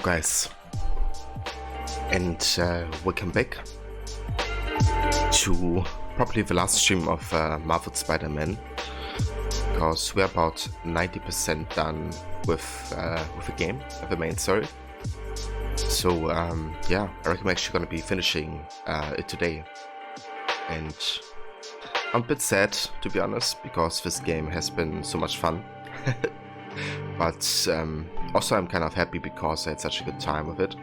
guys, and welcome back to probably the last stream of Marvel Spider-Man, because we're about 90% done with the game, the main story. So yeah, I reckon I'm actually going to be finishing it today, and I'm a bit sad, to be honest, because this game has been so much fun. But also I'm kind of happy because I had such a good time with it.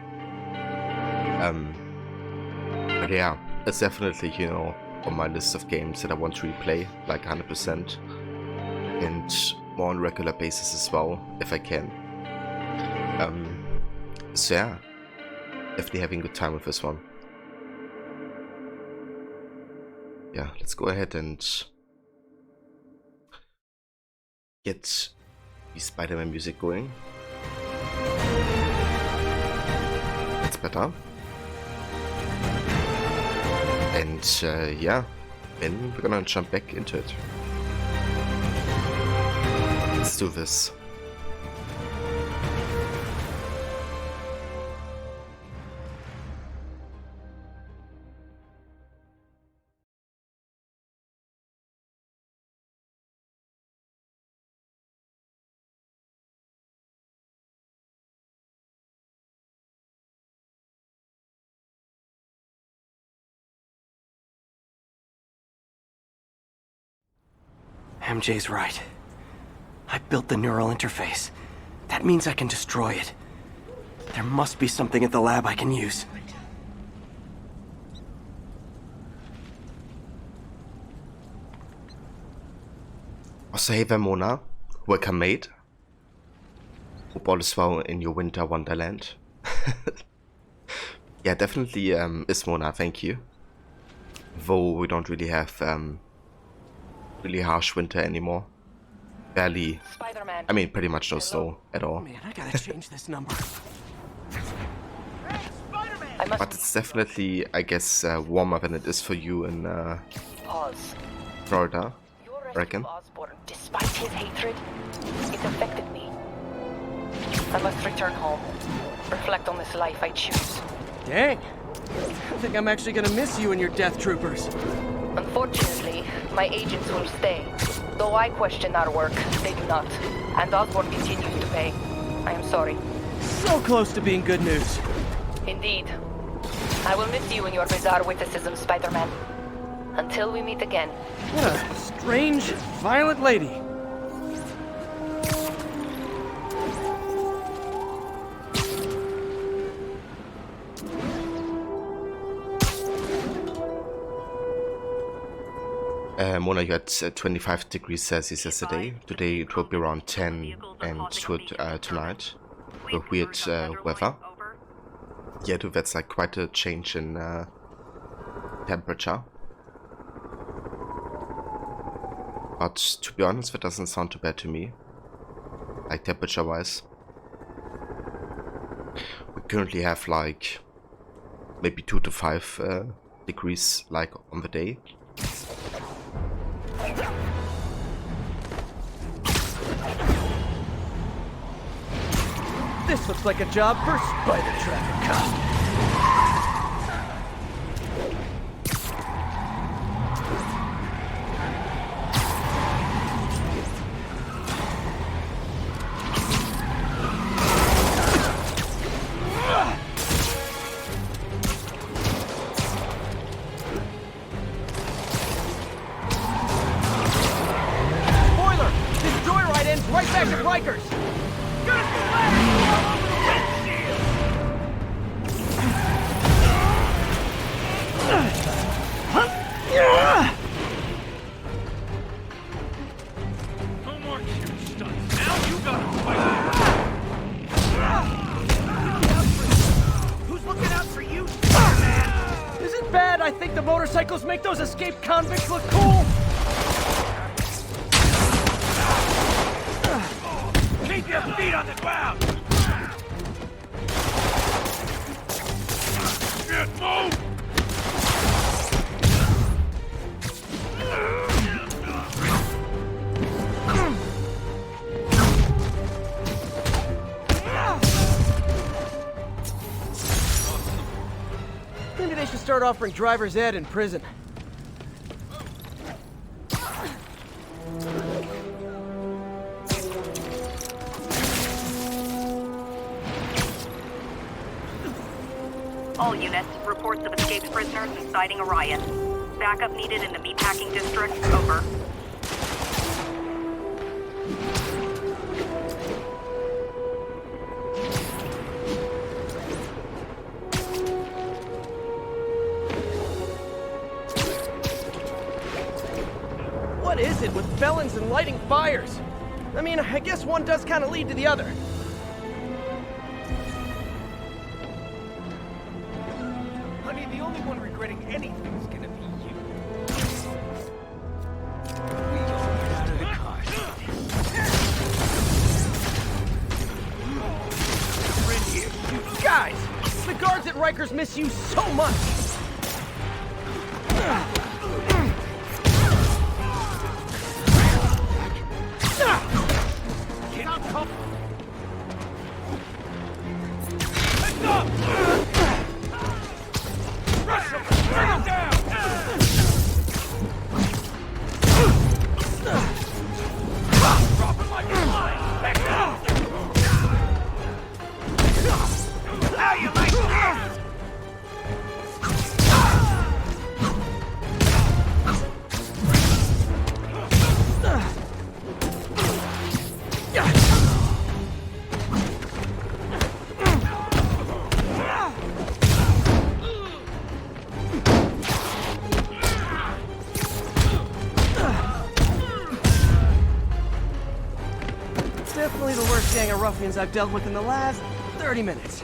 But yeah, it's definitely, you know, on my list of games that I want to replay, like 100%, and more on a regular basis as well, if I can. So yeah, definitely having a good time with this one. Yeah, let's go ahead and get the Spider-Man music going. That's better. And yeah, then we're gonna jump back into it. Let's do this. MJ's right. I built the neural interface. That means I can destroy it. There must be something at the lab I can use. Also, hey there, Mona. Welcome, mate. Hope all is well in your winter wonderland. Yeah, definitely is Mona, thank you. Though we don't really have really harsh winter anymore. Barely. Spider-Man. I mean, pretty much no snow at all. Man, I gotta change this number. But it's definitely, I guess, warmer than it is for you in Pause. Florida, Your I reckon. Osborn, despite his hatred, it affected me. I must return home. Reflect on this life I choose. Dang. I think I'm actually gonna miss you and your death troopers. Unfortunately, my agents will stay. Though I question our work, they do not. And Osborn continues to pay. I am sorry. So close to being good news. Indeed. I will miss you and your bizarre witticism, Spider-Man. Until we meet again. What a strange, violent lady. Mona, you had 25 degrees Celsius yesterday. Today it will be around 10, and tonight with weird weather. Yeah, dude, that's like quite a change in temperature. But to be honest, that doesn't sound too bad to me, like temperature-wise. We currently have like maybe 2 to 5 degrees like on the day. This looks like a job for Spider Traffic Cop. Spoiler! This joyride ends right back at Rikers! No more cute stunts. Now you gotta fight. Who's looking out for you, man? Is it bad I think the motorcycles make those escaped convicts look cool? Keep your feet on the ground. Get move. start offering driver's ed in prison. All units, reports of escaped prisoners inciting a riot. Backup needed in the meatpacking district. Over. What is it with felons and lighting fires? I mean, I guess one does kind of lead to the other. Honey, the only one regretting anything is gonna be you. We all get out of the car. We're in here. Guys, the guards at Rikers miss you so much. Get up! Heads up! Rush him! Bring him down! Drop him like a fly! Back down! How you like that? Definitely the worst gang of ruffians I've dealt with in the last 30 minutes.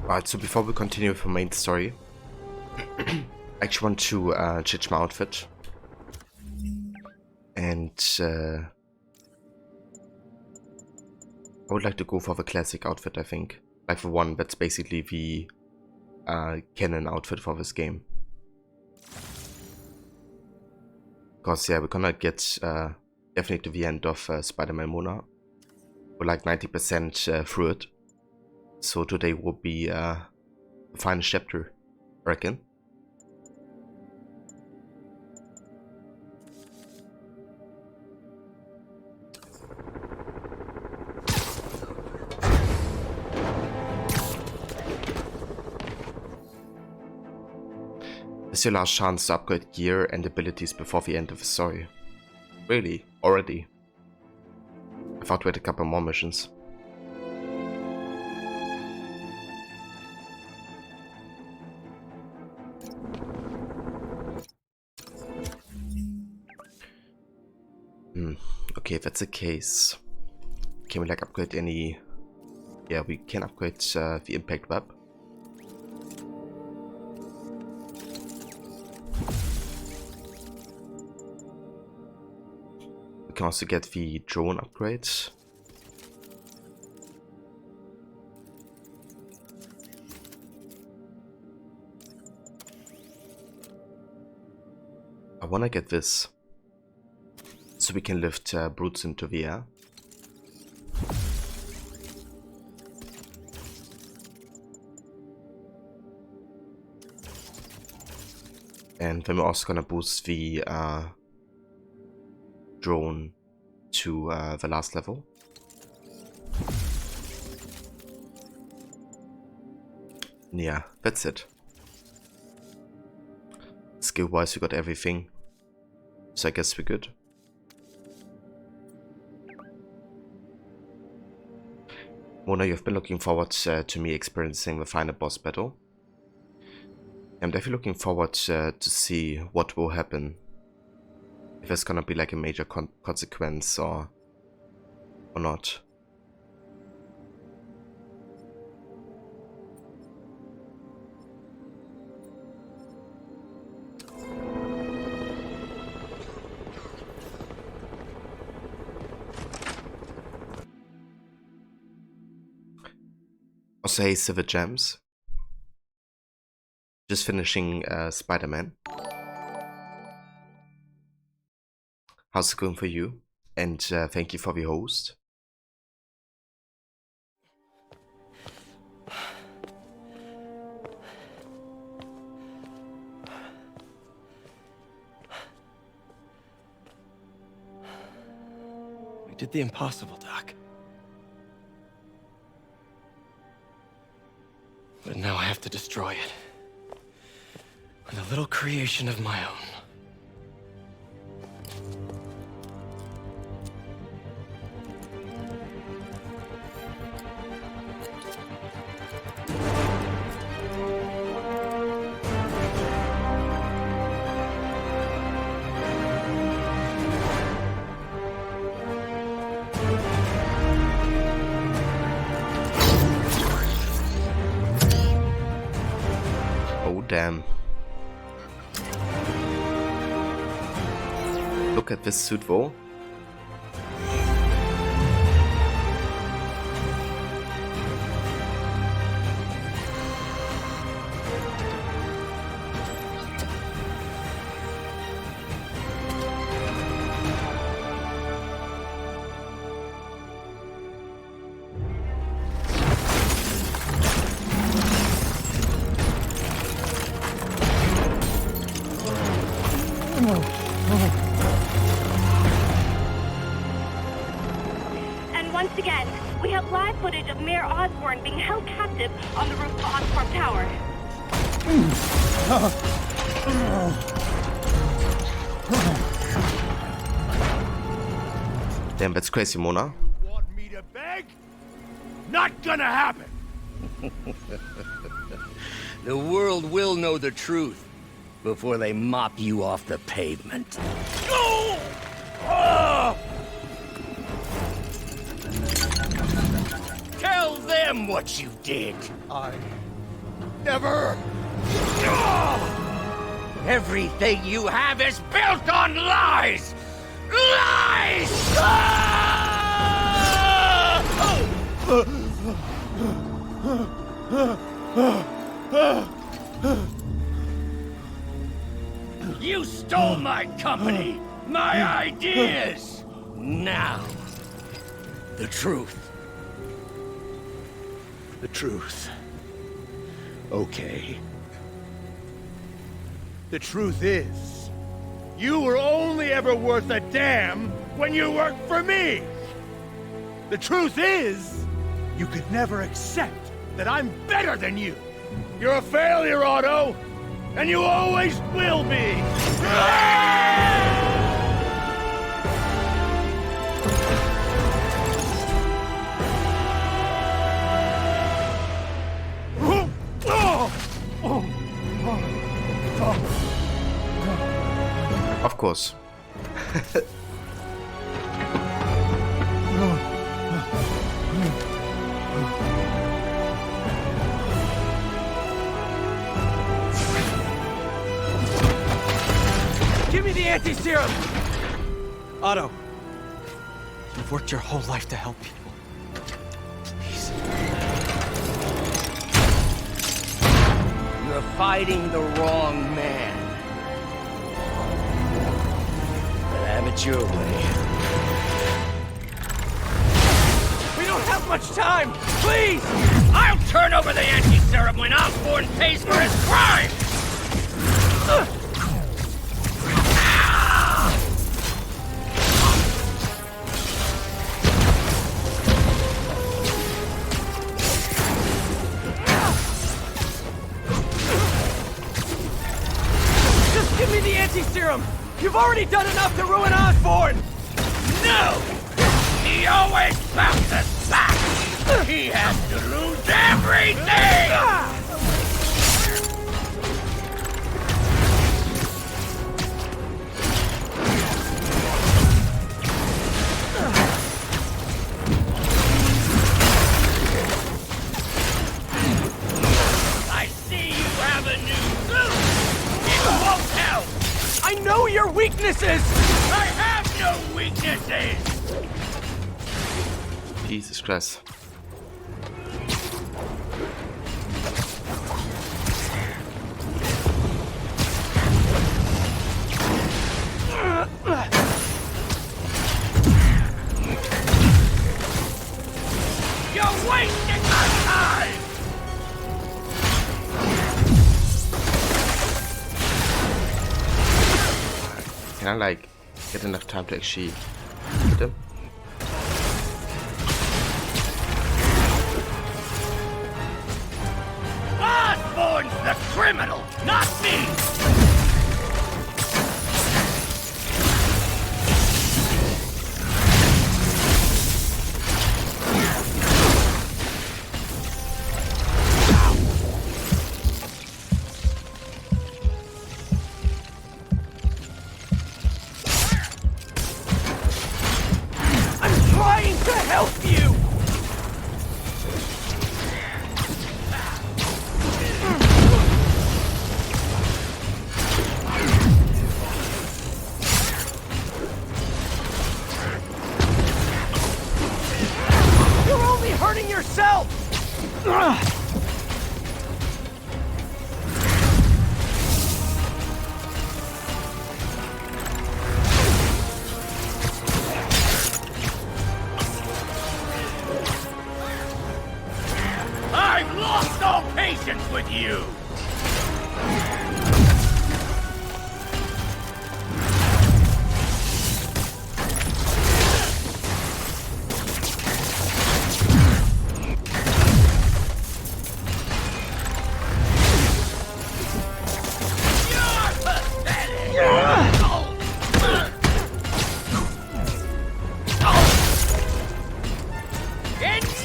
Alright, so before we continue with the main story, I actually want to change my outfit. And I would like to go for the classic outfit, I think. Like the one that's basically the canon outfit for this game. Because yeah, we're gonna get definitely to the end of Spider-Man Mona. We're like 90% through it. So today will be the final chapter, I reckon. This is your last chance to upgrade gear and abilities before the end of the story. Really? Already? I thought we had a couple more missions. Okay, if that's the case, can we like upgrade any... Yeah, we can upgrade the impact web. We can also get the drone upgrade. I wanna get this. So we can lift brutes into the air. And then we're also gonna boost the drone to the last level. Yeah, that's it. Skill wise we got everything. So I guess we're good. Mona, you've been looking forward to me experiencing the final boss battle. I'm definitely looking forward to see what will happen. If there's gonna be like a major consequence or not. Also, hey, Silver Gems. Just finishing Spider-Man. How's it going for you? And thank you for the host. We did the impossible, Doc. But now I have to destroy it. With a little creation of my own. Oh, damn. Look at this suit though. And once again, we have live footage of Mayor Osborn being held captive on the roof of Oscorp Tower. Damn, that's crazy, Mona. Want me to beg? Not gonna happen. The world will know the truth before they mop you off the pavement. Go! Ah! Tell them what you did. I never. Everything you have is built on lies! Lies! You stole my company, my ideas! Now, the truth. The truth. Okay. The truth is, you were only ever worth a damn when you worked for me! The truth is, you could never accept that I'm better than you! You're a failure, Otto! And you always will be! Of course. Give me the anti-serum! Otto, you've worked your whole life to help people. Please. You're fighting the wrong man. But have it your way. We don't have much time! Please! I'll turn over the anti-serum when Osborn pays for his crime! Just give me the anti-serum! You've already done enough to ruin Osborn! No! He always bounces back! He has to lose everything! I see you have a new suit! It won't help! I know your weaknesses! I have no weaknesses! Jesus Christ. Can I like get enough time to actually hit him? Osborn's the criminal, not me! I've lost all patience with you!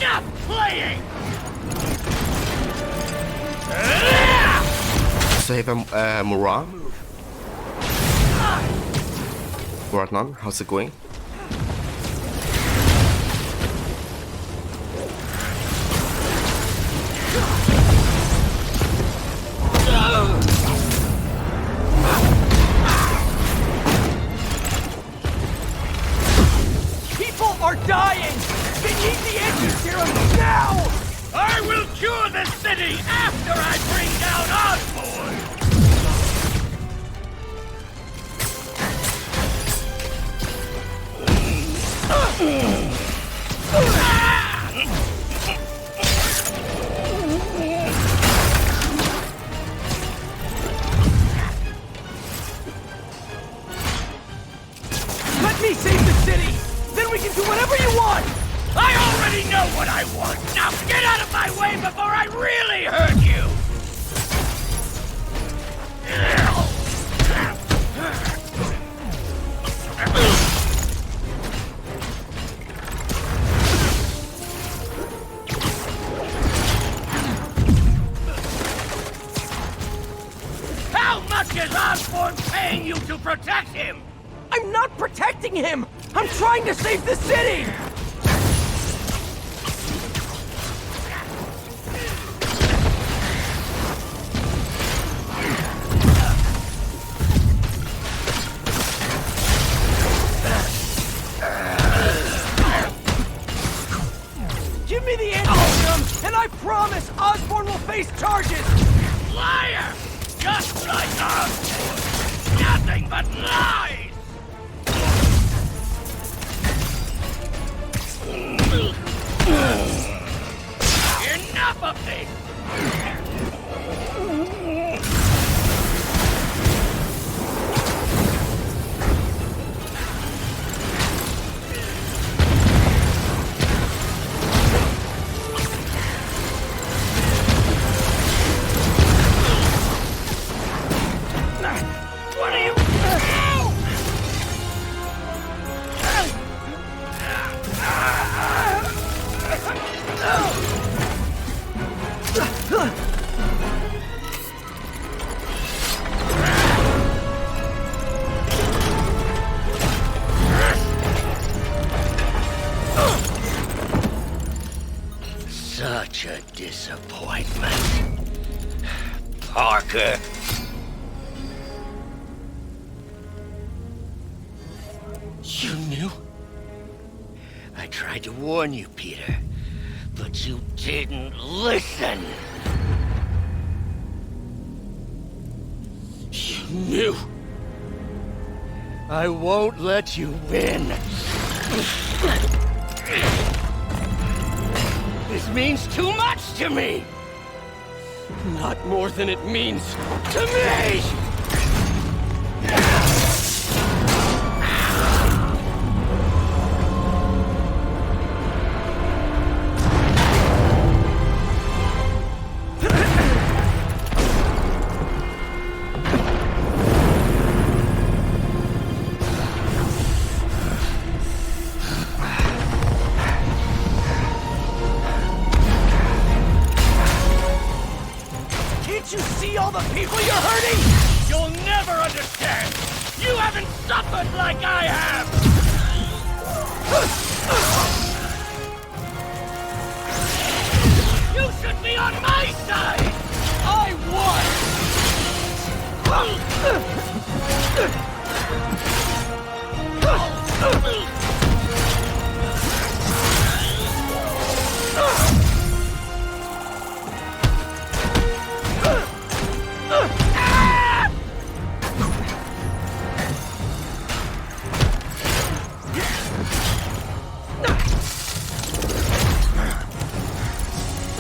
Enough playing! Save Murad. Muradnan, how's it going? People are dying! They need the anti-serum now! I will cure the city after I bring down Osborn! Let me save the city! Then we can do whatever you want! I already know what I want! Now get out of my way before I really hurt you! How much is Osborn paying you to protect him? I'm not protecting him! I'm trying to save the city! Give me the antidote, and I promise Osborn will face charges! Liar! Just like Osborn! Nothing but lies! Enough of this! What are you... Such a disappointment. Parker. You knew? I tried to warn you, Peter, but you didn't listen. You knew. I won't let you win. This means too much to me! Not more than it means to me! Don't you see all the people you're hurting? You'll never understand! You haven't suffered like I have! You should be on my side! I won!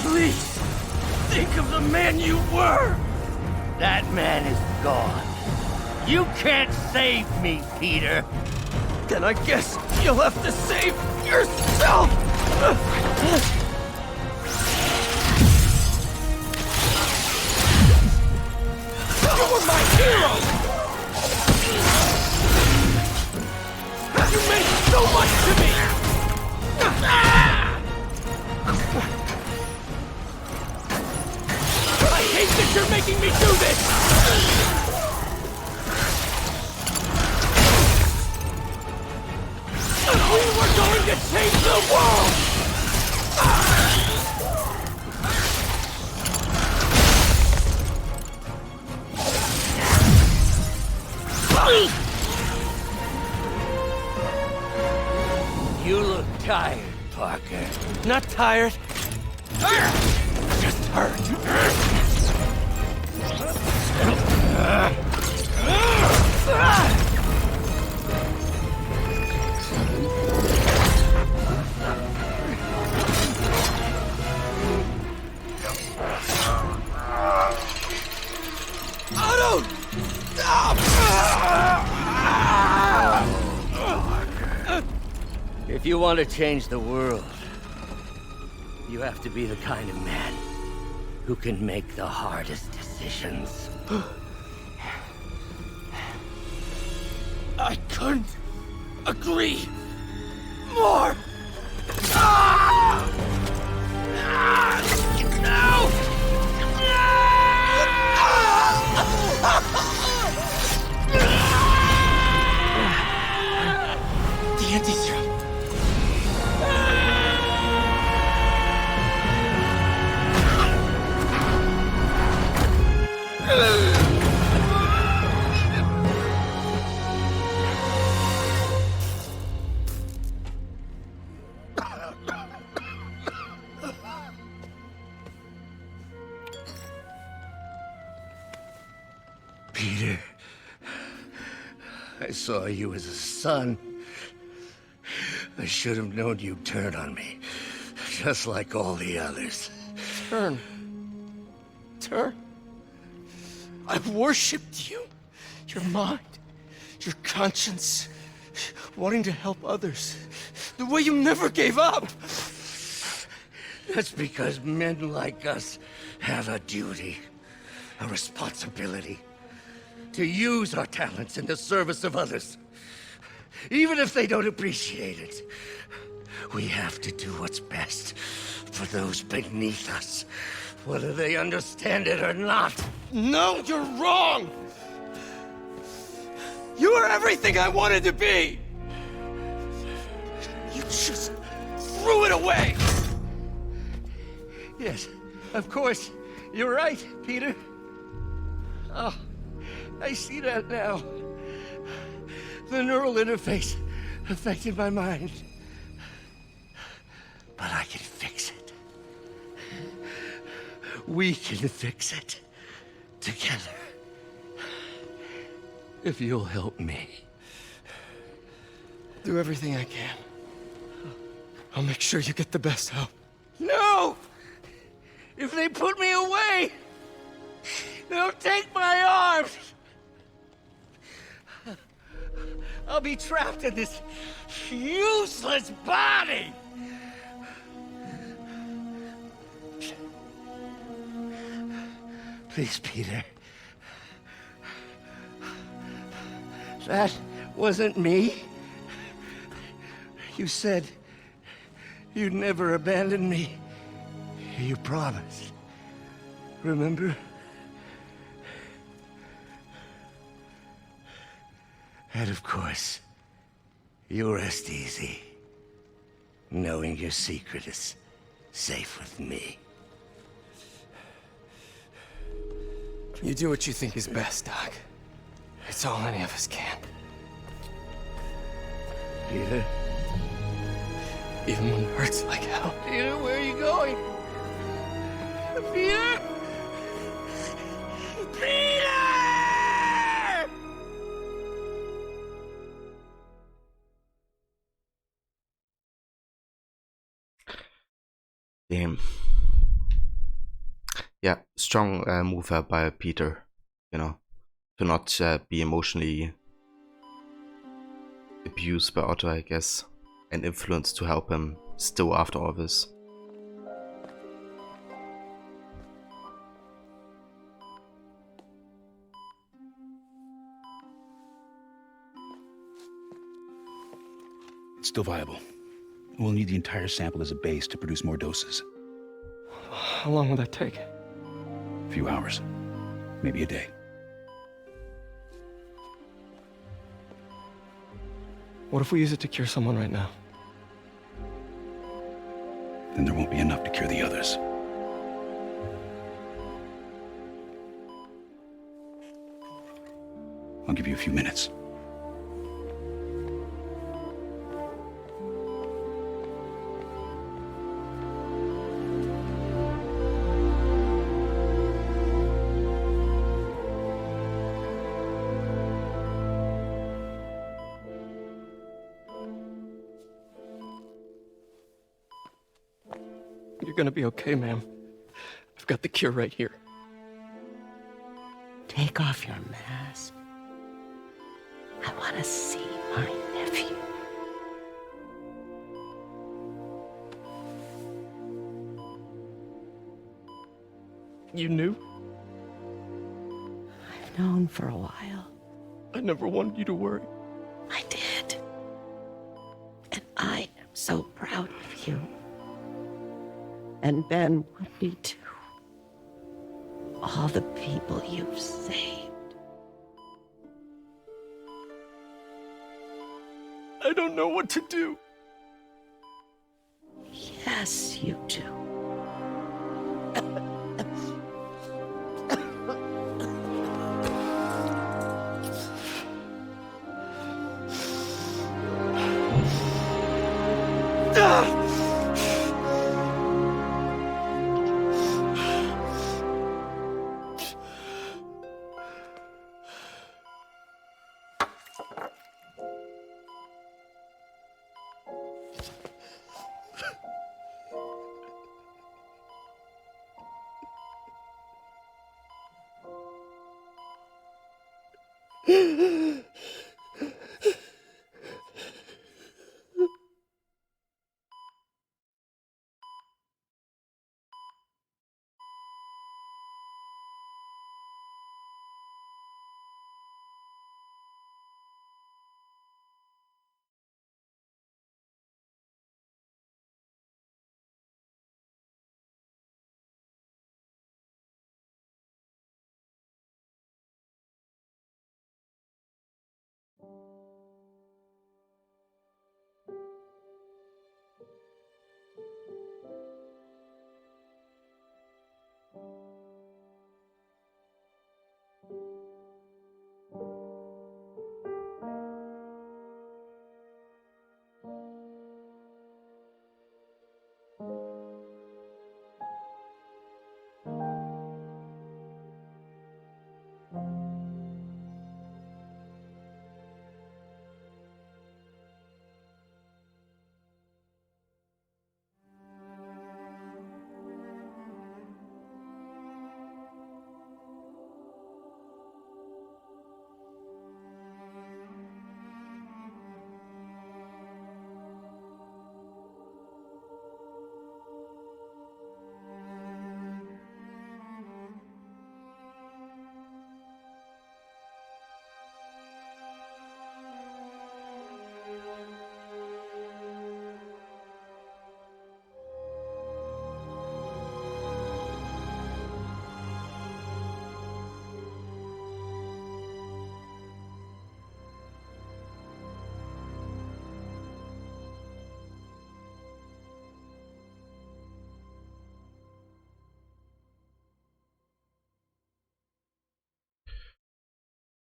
Please, think of the man you were! That man is gone. You can't save me, Peter. Then I guess you'll have to save yourself! You were my hero! You meant so much to me! I hate that you're making me do this! We were going to change the world! You look tired, Parker. Not tired. Just hurt. Otto! Stop! If you want to change the world, you have to be the kind of man who can make the hardest decisions. I couldn't agree more! The anti-serum. Peter, I saw you as a son. I should have known you'd turn on me, just like all the others. Turn. I've worshipped you. Your mind, your conscience, wanting to help others. The way you never gave up. That's because men like us have a duty, a responsibility, to use our talents in the service of others. Even if they don't appreciate it, we have to do what's best for those beneath us, whether they understand it or not. No, you're wrong! You are everything I wanted to be! You just threw it away! Yes, of course. You're right, Peter. Oh, I see that now. The neural interface affected my mind. But I can fix it. We can fix it. Together. If you'll help me. Do everything I can. I'll make sure you get the best help. No! If they put me away, they'll take my arms. I'll be trapped in this useless body. Please, Peter. That wasn't me. You said you'd never abandon me. You promised. Remember? And of course, you rest easy, knowing your secret is safe with me. You do what you think is best, Doc. It's all any of us can. Peter? Even when it hurts like hell. Peter, where are you going? Peter? Peter! Damn. Yeah, strong move by Peter, you know, to not be emotionally abused by Otto, I guess, and influenced to help him still after all this. It's still viable. We'll need the entire sample as a base to produce more doses. How long will that take? A few hours. Maybe a day. What if we use it to cure someone right now? Then there won't be enough to cure the others. I'll give you a few minutes. You're gonna be okay, ma'am. I've got the cure right here. Take off your mask. I want to see my nephew. You knew? I've known for a while. I never wanted you to worry. I did. And I am so proud of you. And Ben would be too. All the people you've saved. I don't know what to do. Yes, you do.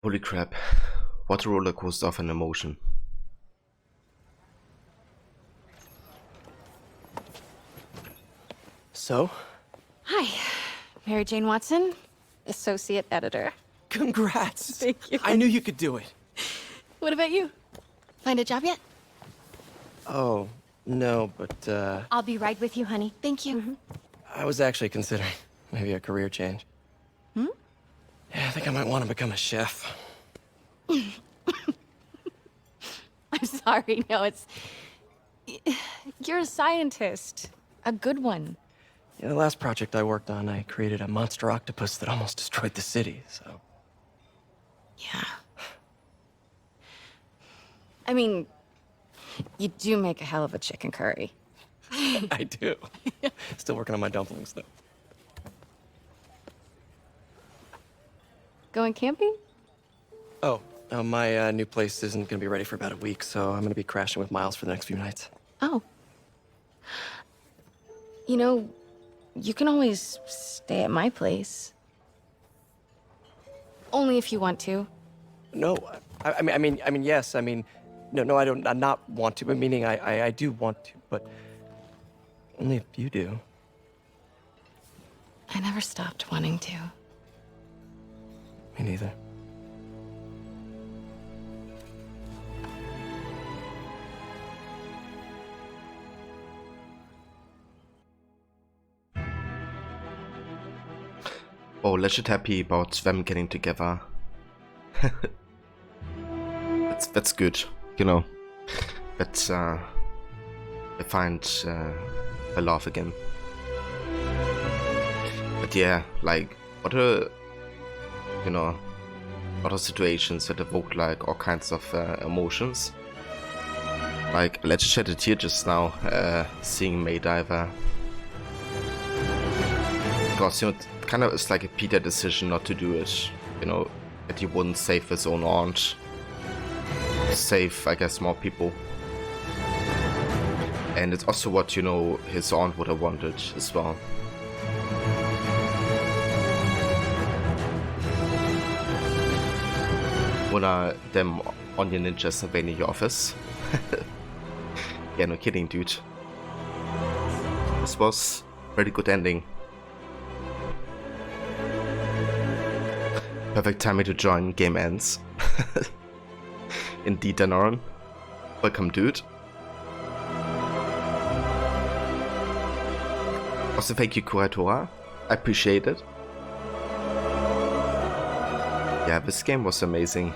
Holy crap. What a roller coaster of an emotion. So? Hi, Mary Jane Watson, Associate Editor. Congrats! Thank you. I knew you could do it. What about you? Find a job yet? Oh, no, but, I'll be right with you, honey. Thank you. I was actually considering maybe a career change. Hmm? Yeah, I think I might want to become a chef. I'm sorry, no, it's... You're a scientist. A good one. Yeah, the last project I worked on, I created a monster octopus that almost destroyed the city, so... Yeah. I mean, you do make a hell of a chicken curry. I do. Still working on my dumplings, though. Going camping? Oh, my new place isn't gonna be ready for about a week, so I'm gonna be crashing with Miles for the next few nights. Oh. You know, you can always stay at my place. Only if you want to. No, I mean, yes. I mean, no, I don't. Not want to. But meaning, I do want to, but only if you do. I never stopped wanting to. Me neither. Oh, legit happy about them getting together. That's good, you know. But I find a love again. But yeah, like other situations that evoke like all kinds of emotions. Like I legit shed a tear just now seeing May Diver. Because it kind of is like a Peter decision not to do it, that he wouldn't save his own aunt, save, I guess, more people. And it's also what, his aunt would have wanted as well. One of them onion ninjas invading your office. Yeah, no kidding, dude. This was a pretty good ending. Perfect timing to join, game ends. Indeed, Danoran. Welcome, dude. Also, thank you, Kuratora. I appreciate it. Yeah, this game was amazing.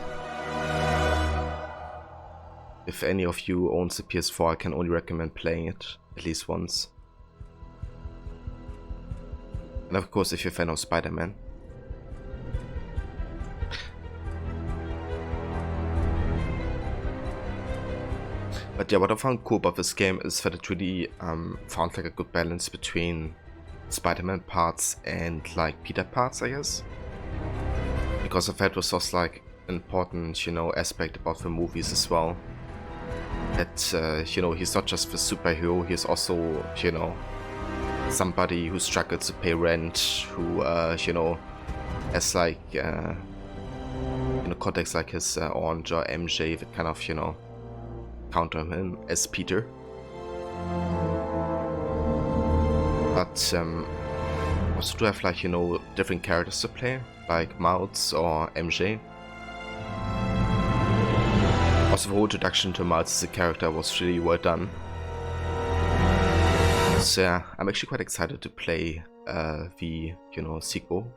If any of you owns a PS4, I can only recommend playing it at least once. And of course, if you're a fan of Spider-Man. But yeah, what I found cool about this game is that it really found like a good balance between Spider-Man parts and like Peter parts, I guess. Because of that was also like an important, aspect about the movies as well. That, he's not just the superhero, he's also, somebody who struggles to pay rent, who, has like, contacts like his aunt or MJ that kind of, counter him as Peter. But also to have like, different characters to play, like Miles or MJ. Also the whole introduction to Miles as a character was really well done. So yeah, I'm actually quite excited to play the, sequel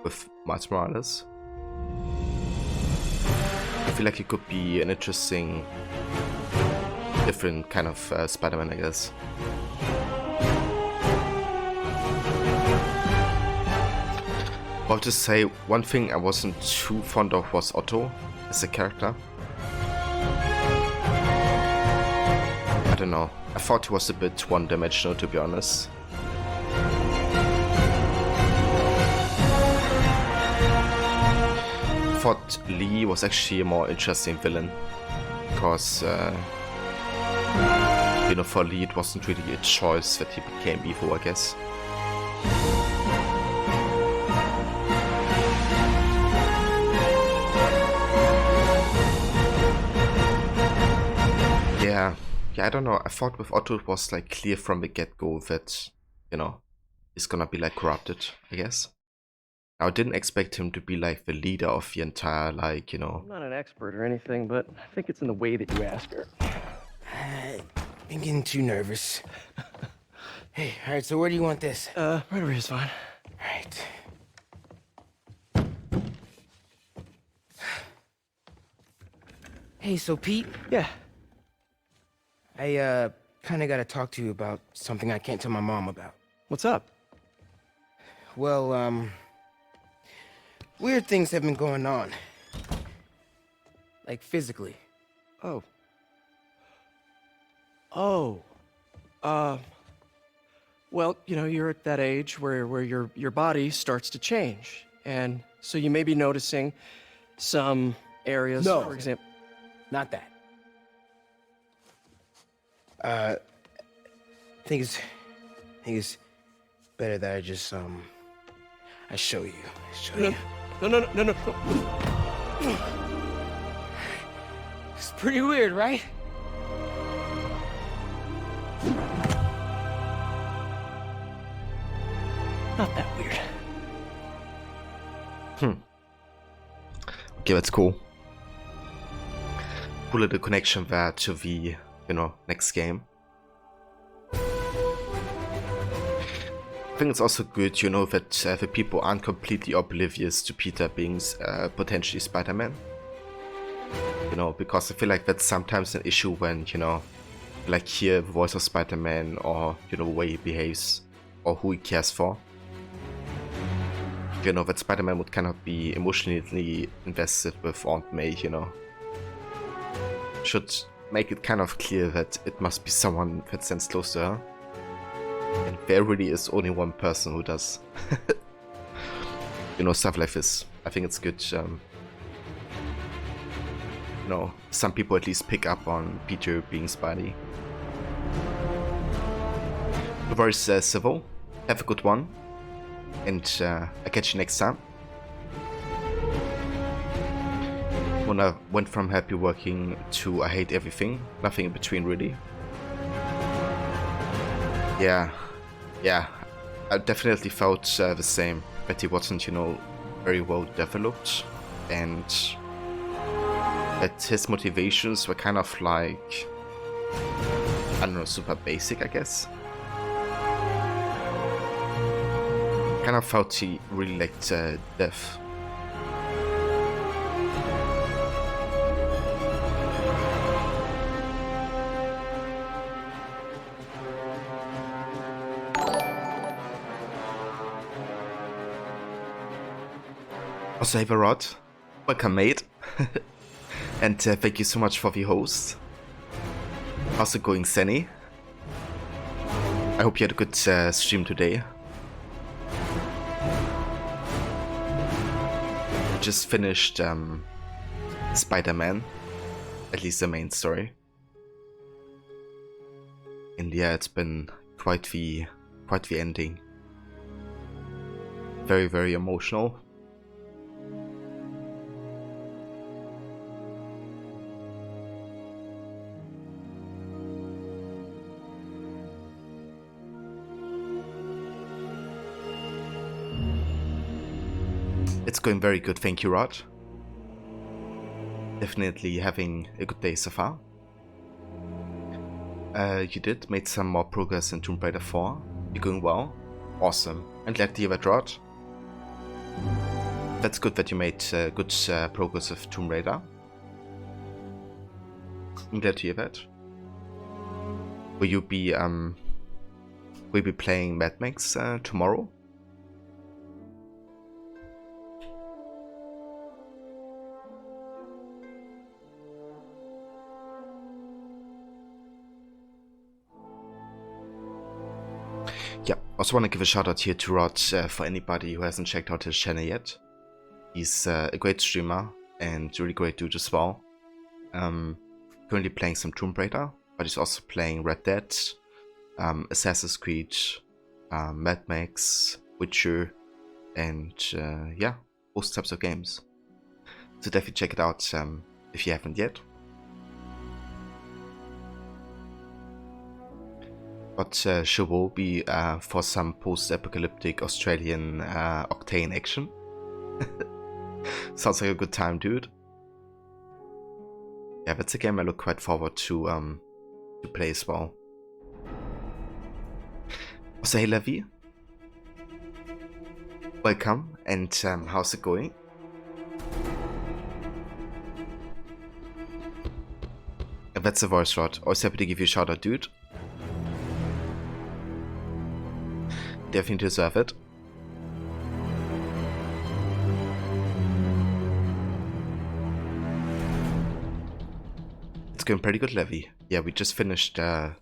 with Miles Morales. I feel like it could be an interesting, different kind of Spider-Man, I guess. I have to say, one thing I wasn't too fond of was Otto as a character. I don't know, I thought he was a bit one-dimensional, to be honest. I thought Lee was actually a more interesting villain, because for Lee it wasn't really a choice that he became evil, I guess. yeah, I don't know. I thought with Otto it was like clear from the get-go that, you know, he's gonna be like corrupted, I guess. I didn't expect him to be like the leader of the entire, like, you know. I'm not an expert or anything, but I think it's in the way that you ask her. I've been getting too nervous. Hey, alright, so where do you want this? Right over here's fine. Alright. Hey, so Pete? Yeah. I, kinda gotta talk to you about something I can't tell my mom about. What's up? Well, weird things have been going on. Like, physically. Oh. Well, you know, you're at that age where your body starts to change. And so you may be noticing some areas, No. for example. Not that. I think it's better that I just, I show you. No. It's pretty weird, right? Not that weird. Okay, that's cool. Cool little connection there to the, you know, next game. I think it's also good, you know, that the people aren't completely oblivious to Peter being potentially Spider-Man. You know, because I feel like that's sometimes an issue when, you know, like hear the voice of Spider-Man or, you know, the way he behaves or who he cares for. You know, that Spider-Man would kind of be emotionally invested with Aunt May, you know. Should make it kind of clear that it must be someone that stands close to her. And there really is only one person who does, you know, stuff like this. I think it's good. You know, some people at least pick up on Peter being Spidey. No worries, Civil. Have a good one. And I'll catch you next time. When I went from happy working to I hate everything, nothing in between really. Yeah, I definitely felt the same, that he wasn't, you know, very well developed, and that his motivations were kind of like, I don't know, super basic, I guess. Kind of felt he really liked death. Also, Averod, welcome, mate. And thank you so much for the host. How's it going, Senny? I hope you had a good stream today. Just finished Spider-Man, at least the main story. And yeah, it's been quite the ending. Very, very emotional. It's going very good, thank you, Rod. Definitely having a good day so far. You made some more progress in Tomb Raider 4. You're going well. Awesome. I'm glad to hear that, Rod. That's good that you made good progress with Tomb Raider. I'm glad to hear that. Will you be playing Mad Max tomorrow? Yeah, also want to give a shout out here to Rod for anybody who hasn't checked out his channel yet. He's a great streamer and really great dude as well. Currently playing some Tomb Raider, but he's also playing Red Dead, Assassin's Creed, Mad Max, Witcher, and yeah, those types of games. So definitely check it out if you haven't yet. but she will be for some post-apocalyptic Australian octane action. Sounds like a good time, dude. Yeah, that's a game I look quite forward to play as well. So hey Levi, welcome, and how's it going? And that's the voice rod. Always happy to give you a shout out, dude. Definitely deserve it. It's going pretty good, Levi. Yeah, we just finished the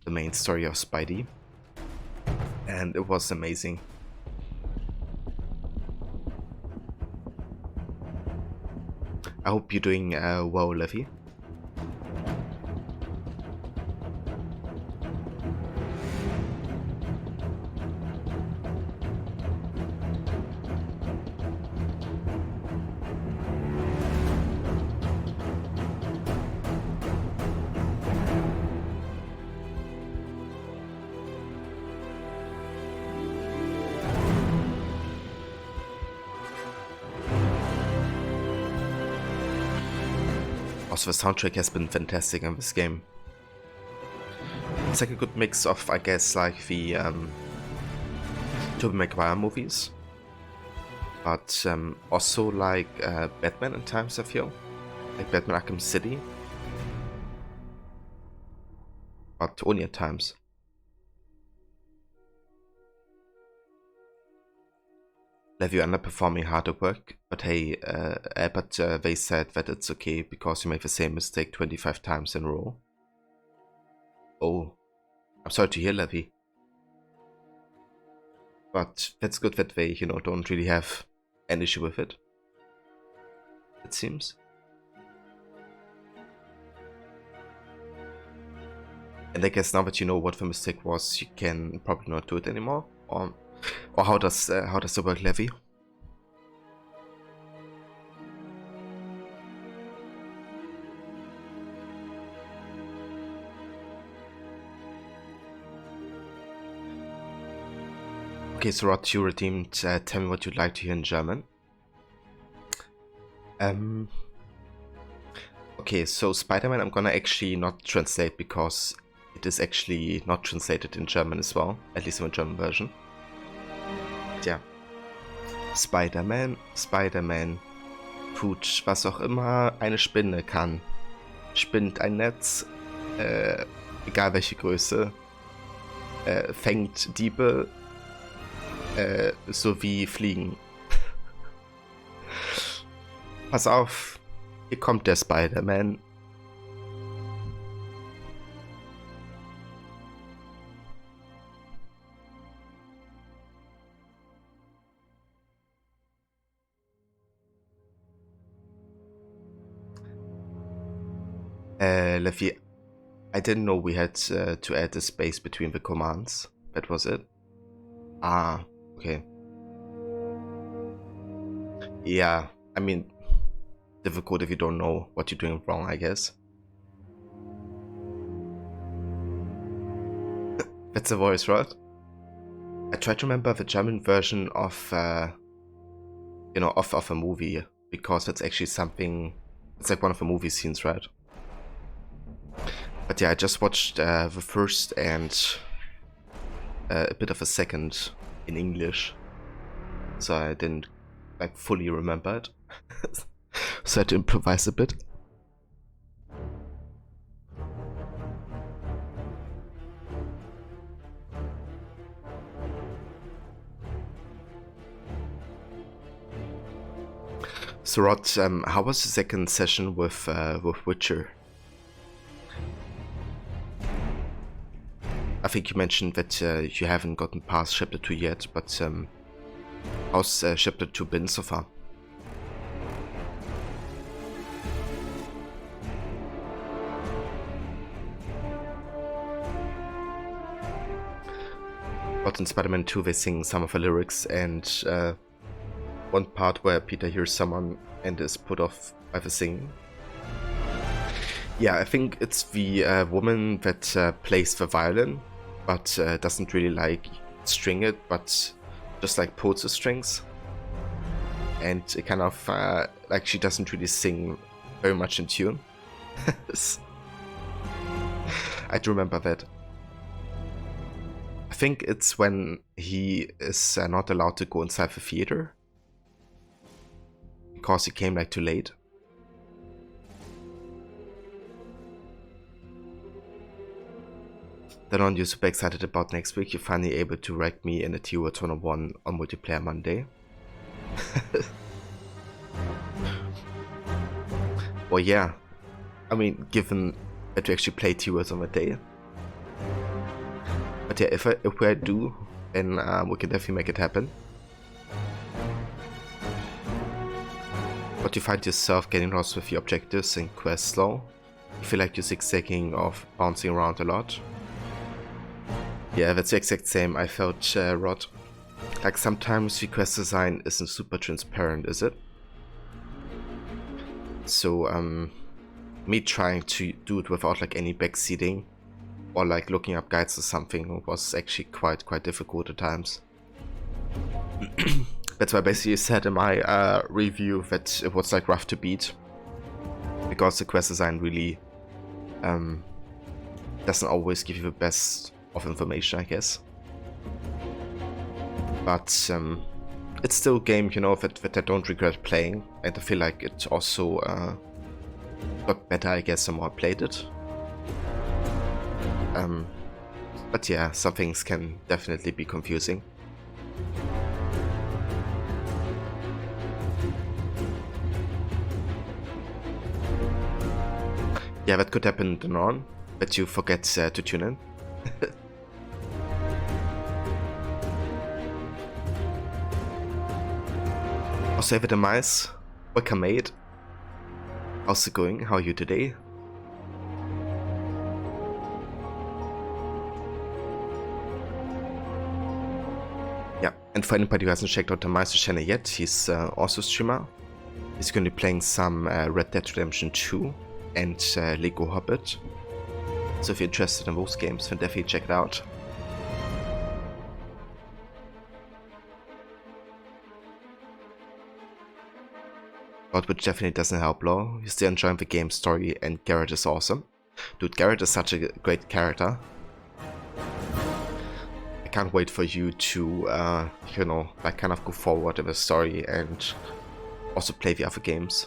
main story of Spidey, and it was amazing. I hope you're doing well, Levi. Also, the soundtrack has been fantastic in this game. It's like a good mix of, I guess, like the Tobey Maguire movies, but also like Batman in times, I feel. Like Batman Arkham City, but only at times. Levi, you're underperforming hard at work, but hey, they said that it's okay because you made the same mistake 25 times in a row. Oh, I'm sorry to hear, Levi. But that's good that they, you know, don't really have an issue with it, it seems. And I guess now that you know what the mistake was, you can probably not do it anymore, or how does it work, Levi? Okay, so Rod, you redeemed. Tell me what you'd like to hear in German. Okay, so Spider-Man I'm gonna actually not translate because it is actually not translated in German as well, at least in the German version. Tja. Spider-Man, Spider-Man tut, was auch immer eine Spinne kann. Spinnt ein Netz, egal welche Größe, fängt Diebe, sowie Fliegen. Pass auf, hier kommt der Spider-Man. Levi, I didn't know we had to add a space between the commands. That was it? Ah, okay. Yeah, I mean, difficult if you don't know what you're doing wrong, I guess. That's the voice, right? I try to remember the German version of, you know, of a movie, because it's actually something, it's like one of the movie scenes, right? But yeah, I just watched the first and a bit of a second in English, so I didn't like fully remember it. So I had to improvise a bit. So Rod, how was the second session with Witcher? I think you mentioned that you haven't gotten past Chapter 2 yet, but how's Chapter 2 been so far? But in Spider-Man 2 they sing some of the lyrics, and one part where Peter hears someone and is put off by the singing. Yeah, I think it's the woman that plays the violin, but doesn't really like string it, but just like pulls the strings. And it kind of like she doesn't really sing very much in tune. I do remember that. I think it's when he is not allowed to go inside the theater because he came like too late. Then on, you're super excited about next week. You're finally able to rank me in a tier 1 on multiplayer Monday. Well, yeah. I mean, given that we actually play tiers on the day. But yeah, if I do, then we can definitely make it happen. But you find yourself getting lost with your objectives and quests slow. You feel like you're zigzagging or bouncing around a lot. Yeah, that's the exact same I felt, Rod. Like sometimes the quest design isn't super transparent, is it? So, me trying to do it without like any backseating or like looking up guides or something was actually quite difficult at times. That's why I basically said in my review that it was like rough to beat, because the quest design really doesn't always give you the best of information, I guess. But it's still a game, you know, that I don't regret playing, and I feel like it also got better, I guess, the more I played it. But yeah, some things can definitely be confusing. Yeah, that could happen then on, but you forget to tune in. Also, Eva the Mice, welcome mate. How's it going? How are you today? Yeah, and for anybody who hasn't checked out the Mice channel yet, he's also a streamer. He's going to be playing some Red Dead Redemption 2 and Lego Hobbit. So if you're interested in those games, then definitely check it out. But which definitely doesn't help Law. You're still enjoying the game story, and Garrett is awesome. Dude, Garrett is such a great character. I can't wait for you to, you know, like kind of go forward in the story and also play the other games.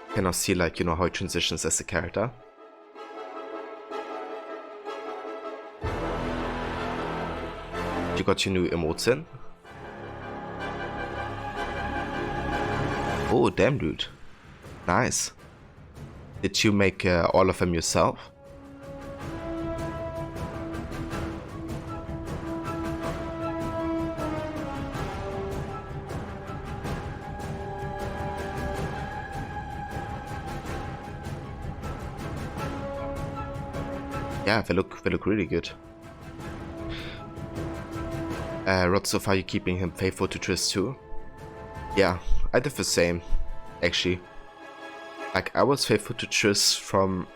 You can now see, like, you know, how he transitions as a character. You got your new emotes in? Oh, damn, dude. Nice. Did you make all of them yourself? Yeah, they look really good. Rod, so far you keeping him faithful to Triss too? Yeah, I did the same, actually. Like, I was faithful to Triss from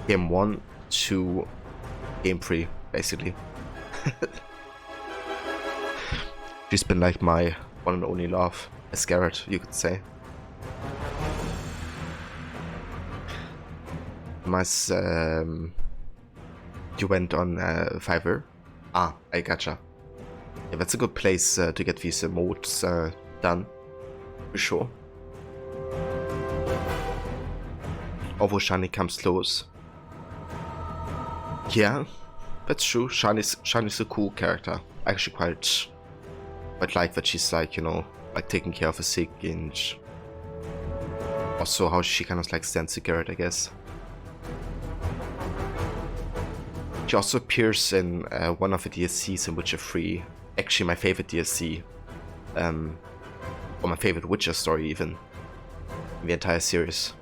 game 1 to game 3, basically. She's been like my one and only love, as Garrett, you could say. You went on Fiverr? Ah, I gotcha. Yeah, that's a good place to get these emotes done, for sure. Although Shani comes close. Yeah, that's true. Shani's a cool character. I actually quite like that she's like, you know, like taking care of the sick, and also how she kind of like stands to Garrett, I guess. She also appears in one of the DLCs in Witcher 3. Actually, my favorite DLC, or my favorite Witcher story even, in the entire series,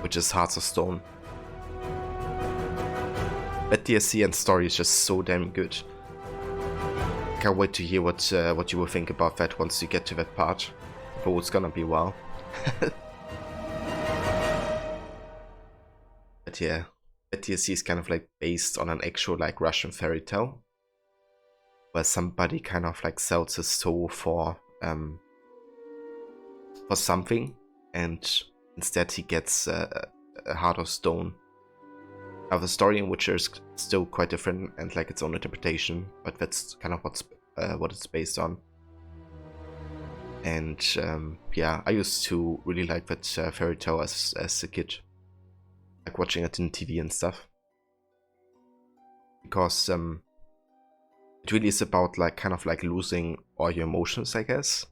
which is Hearts of Stone. That DLC and story is just so damn good. Can't wait to hear what you will think about that once you get to that part. Oh, it's gonna be a while. But yeah, that DLC is kind of like based on an actual like Russian fairy tale, where somebody kind of like sells his soul for something, and instead he gets a heart of stone. Now the story in Witcher is still quite different and like its own interpretation, but that's kind of what it's based on. And yeah, I used to really like that fairy tale as a kid, like watching it in TV and stuff, because it really is about like kind of like losing all your emotions, I guess,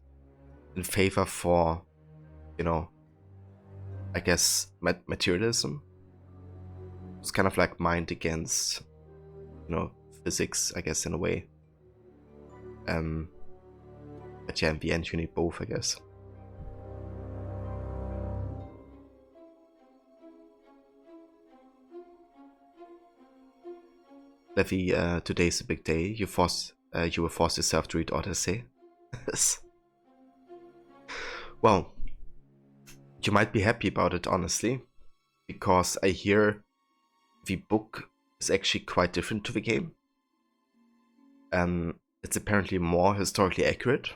in favor for, you know, I guess materialism. It's kind of like mind against, you know, physics, I guess, in a way. But yeah, in the end you need both, I guess. Levi, today's a big day. You will force yourself to read Odyssey. Well, you might be happy about it, honestly, because I hear the book is actually quite different to the game. It's apparently more historically accurate,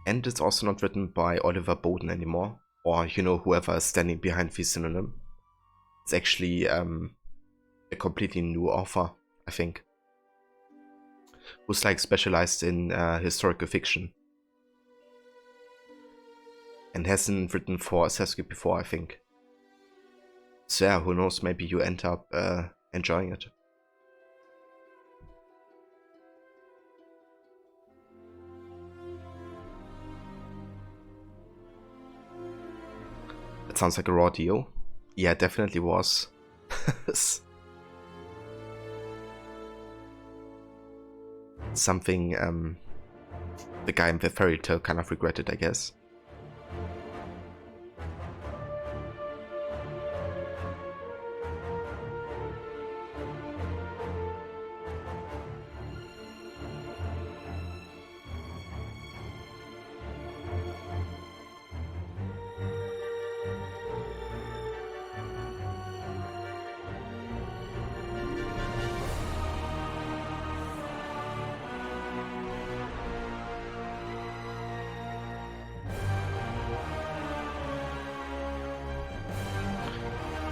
and it's also not written by Oliver Bowden anymore, or, you know, whoever is standing behind the synonym. It's actually a completely new author, I think, who's like specialized in historical fiction, and hasn't written for Assassin's Creed before, I think. So yeah, who knows, maybe you end up enjoying it. That sounds like a raw deal. Yeah, it definitely was. Something the guy in the fairy tale kind of regretted, I guess.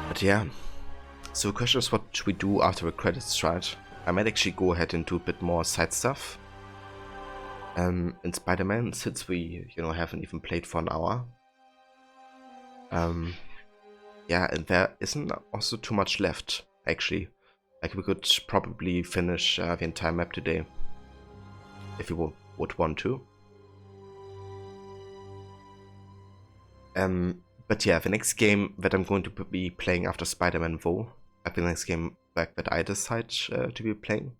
But yeah, so the question is, what should we do after the credits, right? I might actually go ahead and do a bit more side stuff. In Spider-Man, since we, you know, haven't even played for an hour. Yeah, and there isn't also too much left, actually. Like, we could probably finish the entire map today, if you would want to. But yeah, the next game that I'm going to be playing after Spider-Man Woe, the next game that I decide to be playing,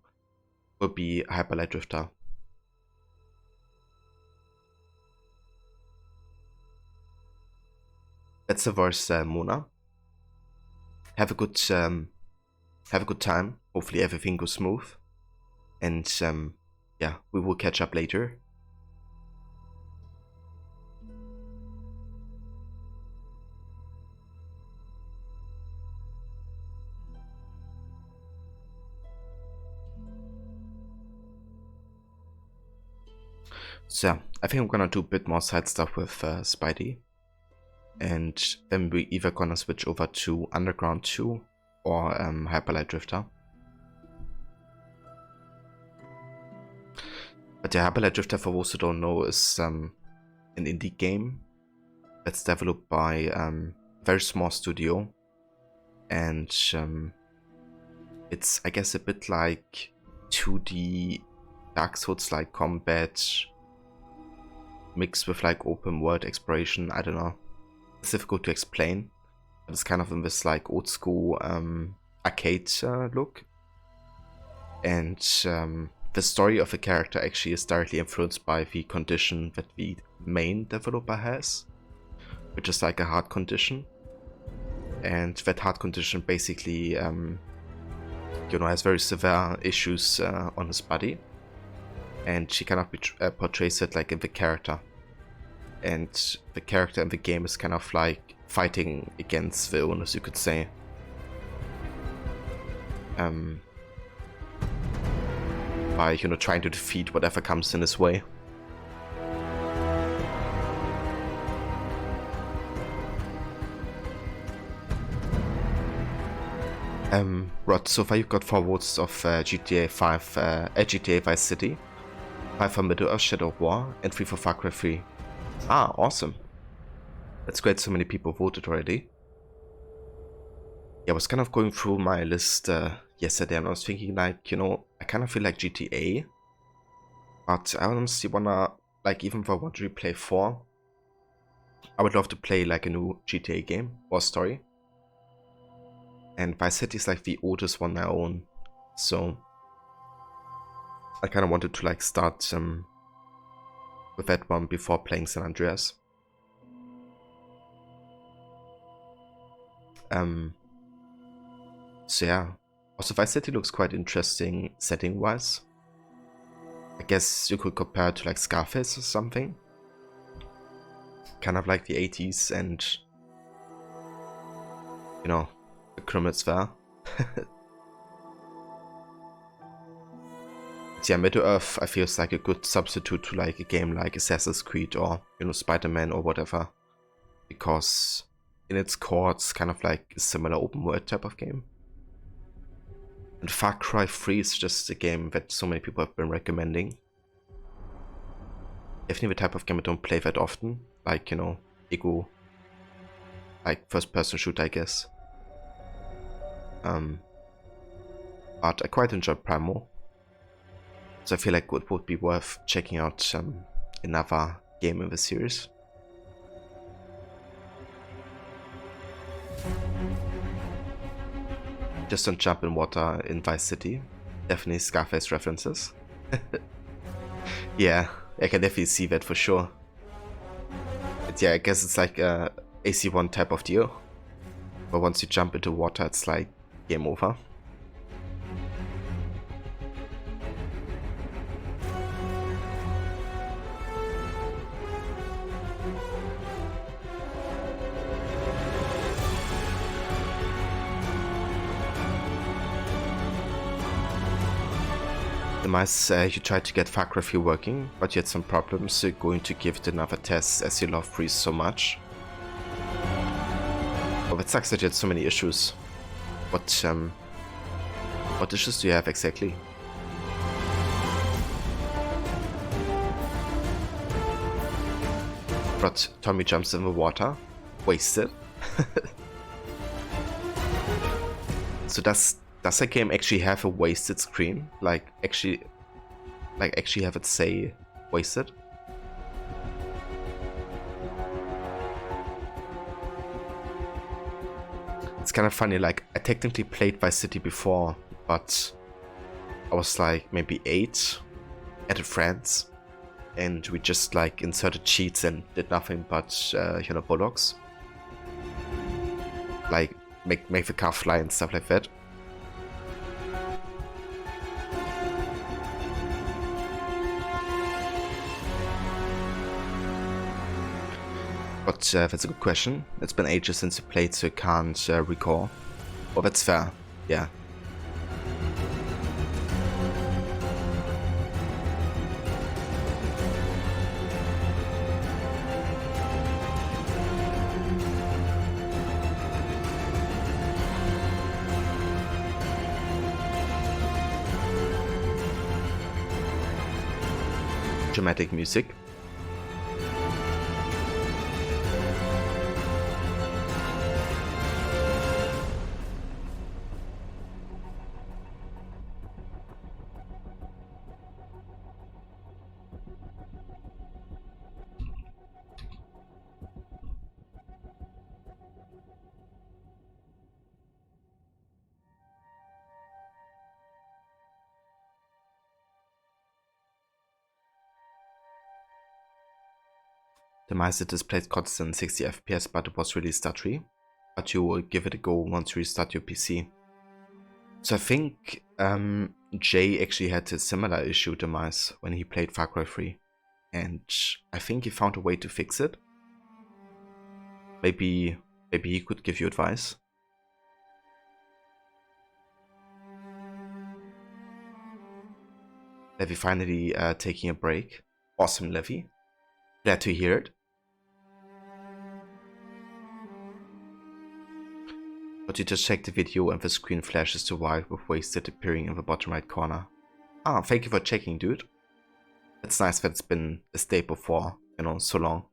will be Hyper Light Drifter. That's the verse Mona. Have a good time. Hopefully everything goes smooth. And yeah, we will catch up later. So, I think I'm gonna do a bit more side stuff with Spidey. And then we're either gonna switch over to Underground 2 or Hyper Light Drifter. But the Hyper Light Drifter, for those who don't know, is an indie game that's developed by a very small studio. And it's, I guess, a bit like 2D Dark Souls-like combat mixed with like open world exploration. I don't know. It's difficult to explain, but it's kind of in this like old school arcade look. And the story of the character actually is directly influenced by the condition that the main developer has, which is like a heart condition. And that heart condition basically, you know, has very severe issues on his body. And she kind of portrays it like in the character. And the character in the game is kind of like fighting against the illness, you could say. by, you know, trying to defeat whatever comes in his way. Rod, so far you've got 4 votes of GTA 5, GTA Vice City, 5 for Middle-earth Shadow of War, and 3 for Far Cry 3. Ah, awesome. That's great, so many people voted already. Yeah, I was kind of going through my list yesterday, and I was thinking, like, you know, I kind of feel like GTA, but I honestly wanna, like, even if I want to replay 4, I would love to play like a new GTA game or story. And Vice City is like the oldest one I own, so I kind of wanted to like start with that one before playing San Andreas. So yeah, also Vice City looks quite interesting setting wise. I guess you could compare it to like Scarface or something. Kind of like the 80s and, you know, the criminals there. Yeah, Middle-earth I feel is like a good substitute to like a game like Assassin's Creed or, you know, Spider-Man or whatever, because in its core it's kind of like a similar open world type of game. And Far Cry 3 is just a game that so many people have been recommending. Definitely the type of game I don't play that often, like, you know, ego, like first person shooter, I guess. But I quite enjoy Primal, so I feel like it would be worth checking out another game in the series. Just don't jump in water in Vice City. Definitely Scarface references. Yeah, I can definitely see that for sure. But yeah, I guess it's like a AC1 type of deal. But once you jump into water, it's like game over. Demise, you tried to get Far Cry 3 working, but you had some problems, so you're going to give it another test as you love Freeze so much. Oh, it sucks that you had so many issues. What issues do you have exactly? But Tommy jumps in the water. Wasted. So does the game actually have a wasted screen? Like actually have it say wasted? It's kind of funny, like I technically played Vice City before, but I was like maybe 8 at a friend's, and we just like inserted cheats and did nothing but you know, bullocks. Like make the car fly and stuff like that. But that's a good question. It's been ages since you played, so you can't recall. Oh, that's fair. Yeah. Dramatic music. Demise displayed constant 60 FPS, but it was really stuttery. But you will give it a go once you restart your PC. So I think Jay actually had a similar issue, Demise, when he played Far Cry 3. And I think he found a way to fix it. Maybe he could give you advice. Levy finally taking a break. Awesome, Levy. Glad to hear it. But you just check the video and the screen flashes to white with wasted appearing in the bottom right corner. Ah, thank you for checking, dude. It's nice that it's been a staple for, you know, so long.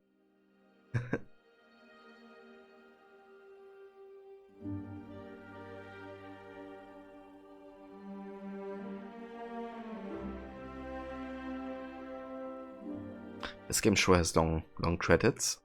This game sure has long credits.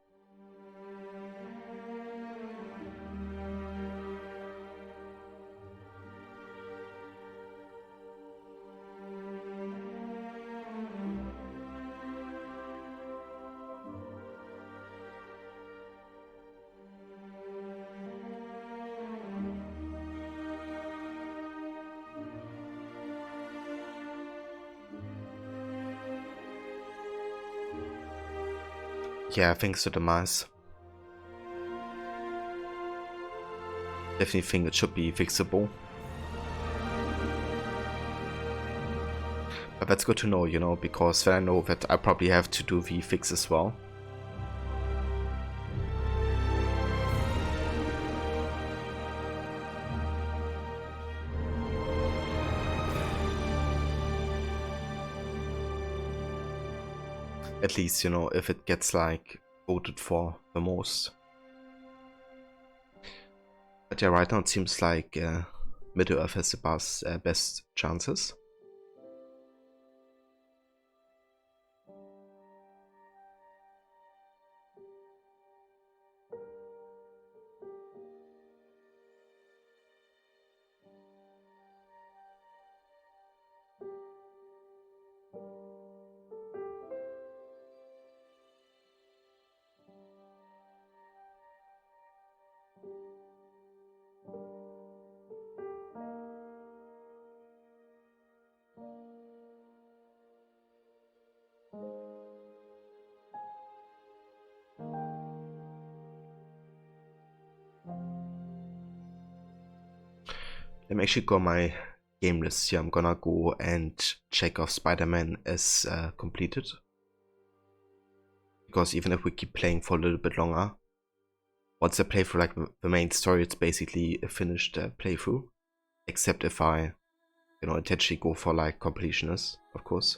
Yeah, thanks to the mice. Definitely think it should be fixable. But that's good to know, you know, because then I know that I probably have to do the fix as well. At least, you know, if it gets like voted for the most. But yeah, right now it seems like Middle-earth has the best chances. Let me actually go on my game list here. I'm gonna go and check if Spider-Man is completed. Because even if we keep playing for a little bit longer, once I play through like the main story, it's basically a finished playthrough. Except if I, you know, intentionally go for like completionist, of course.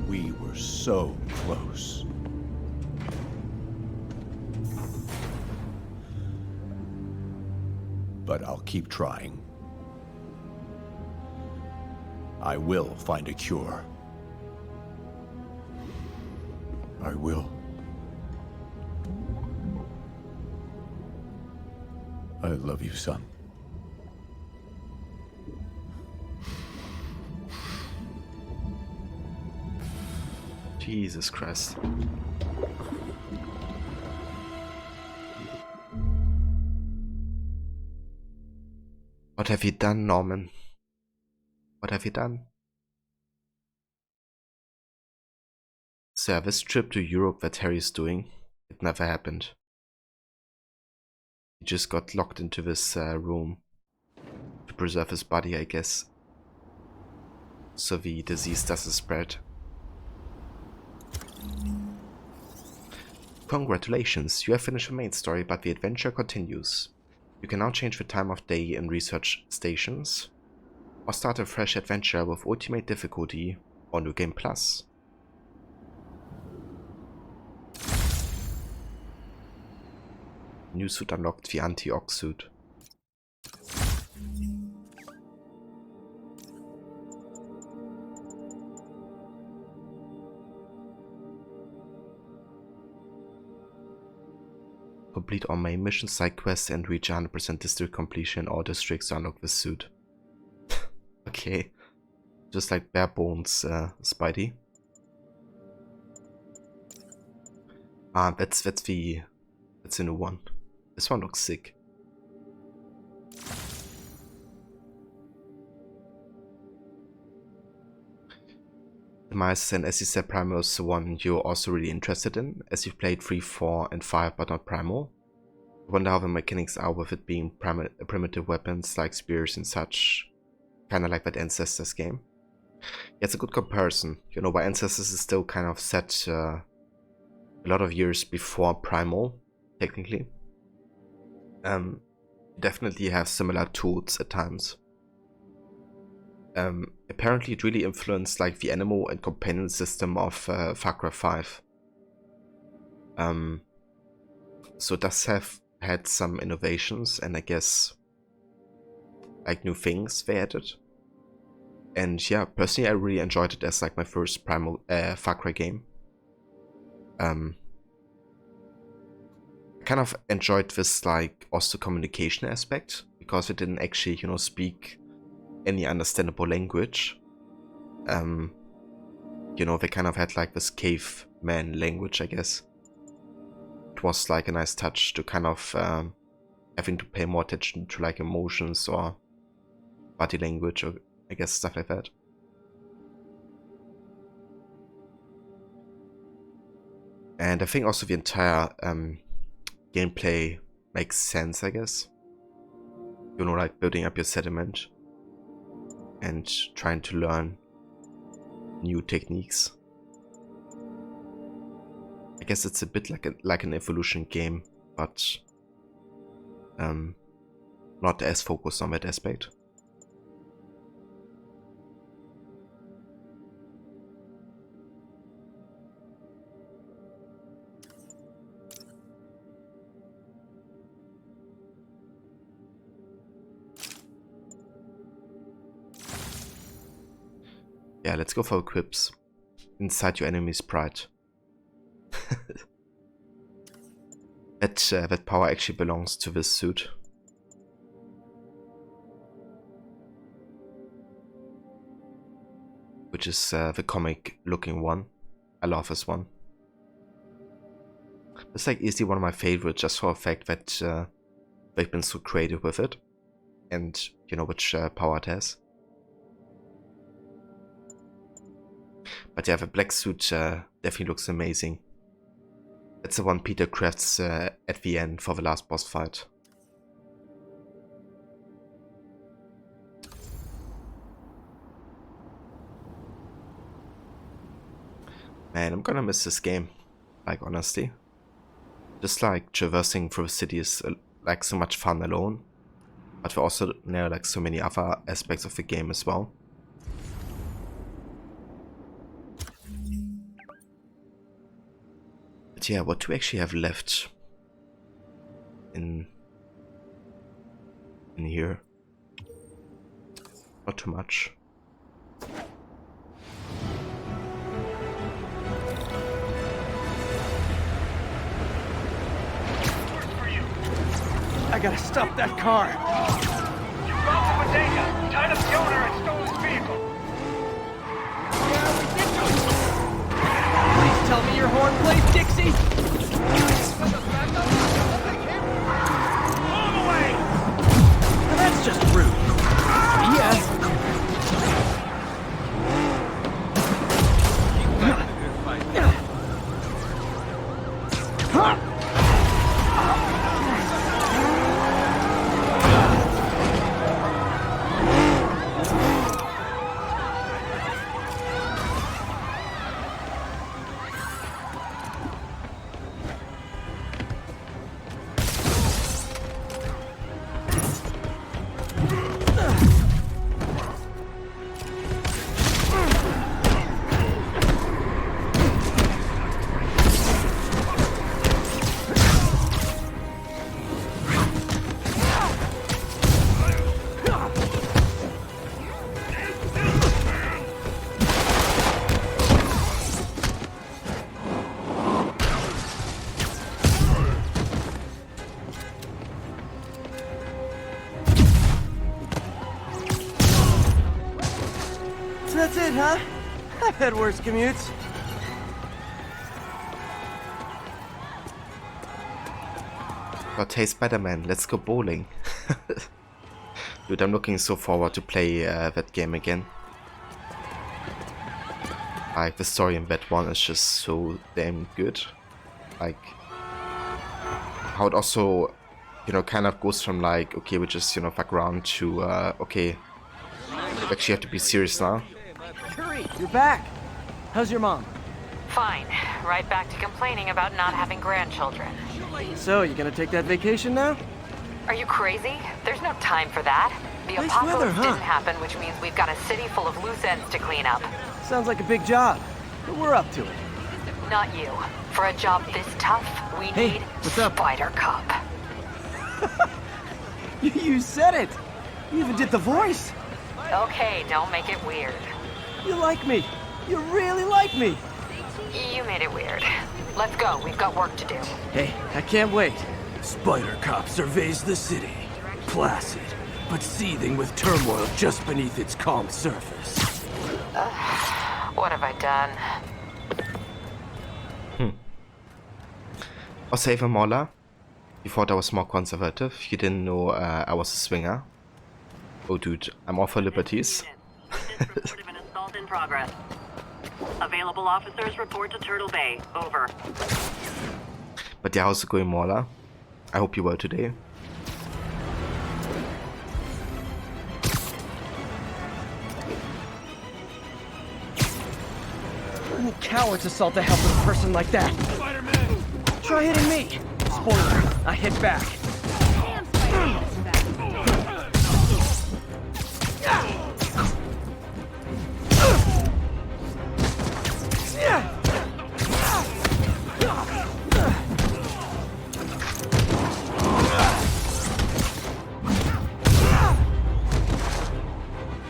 We were so close. But I'll keep trying. I will find a cure. I will. I love you, son. Jesus Christ. What have you done, Norman? What have you done? So this trip to Europe that Harry's doing, it never happened. He just got locked into this room to preserve his body, I guess, so the disease doesn't spread. Congratulations, you have finished the main story, but the adventure continues. You can now change the time of day in research stations, or start a fresh adventure with ultimate difficulty or New Game Plus. new suit unlocked, the anti-ox suit. Complete all main missions, side quests, and reach 100% district completion in all districts to unlock this suit. Okay. Just like bare bones, Spidey. Ah, that's a new one. This one looks sick. Demise, and as you said, Primal is the one you're also really interested in, as you've played 3, 4, and 5, but not Primal. I wonder how the mechanics are with it being primitive weapons like spears and such, kinda like that Ancestors game. Yeah, it's a good comparison, you know, why Ancestors is still kind of set a lot of years before Primal, technically. Definitely have similar tools at times. Apparently it really influenced like the animal and companion system of Far Cry 5. So it does have had some innovations, and I guess like new things they added. And yeah, personally I really enjoyed it as like my first Primal Far Cry game. I kind of enjoyed this like also communication aspect, because it didn't actually, you know, speak any understandable language. You know, they kind of had like this caveman language, I guess. It was like a nice touch to kind of having to pay more attention to like emotions or body language, or I guess stuff like that. And I think also the entire gameplay makes sense, I guess. You know, like building up your sediment and trying to learn new techniques. I guess it's a bit like an evolution game, but not as focused on that aspect. Yeah, let's go for equips. Inside your enemy's pride. That power actually belongs to this suit. Which is the comic looking one. I love this one. It's like easily one of my favorites, just for the fact that they've been so creative with it. And you know which power it has. But yeah, the black suit definitely looks amazing. It's the one Peter crafts at the end for the last boss fight. Man, I'm gonna miss this game, like honestly. Just like traversing through the city is like so much fun alone. But there are also now like so many other aspects of the game as well. But yeah, what do we actually have left in here? Not too much. I gotta stop that car. You found the bodega. Tied up the owner and stole his vehicle. Please tell me your horn plays, Dixie. All the way. Now that's just rude. Yes. it, huh? I've had worse commutes. But hey, Spider-Man, let's go bowling. Dude, I'm looking so forward to play that game again. Like, the story in that one is just so damn good. Like, how it also, you know, kind of goes from like, okay, we just, you know, fuck around to, okay, we actually have to be serious now. Curry, you're back. How's your mom? Fine. Right back to complaining about not having grandchildren. So, you gonna take that vacation now? Are you crazy? There's no time for that. The Nice apocalypse weather, huh? didn't happen, which means we've got a city full of loose ends to clean up. Sounds like a big job, but we're up to it. Not you. For a job this tough, we Hey, need what's up? Spider Cop. You said it! You even did the voice! Okay, don't make it weird. You like me! You really like me! You made it weird. Let's go. We've got work to do. Hey, I can't wait. Spider Cop surveys the city. Placid, but seething with turmoil just beneath its calm surface. What have I done? Or save a Mola. You thought I was more conservative. You didn't know I was a swinger. Oh dude, I'm all for liberties. Assault in progress. Available officers report to Turtle Bay. Over. But yeah, how's it going, Mola? I hope you well today. Only cowards assault the helpless person like that. Spider-Man! Try hitting me! Spoiler, I hit back.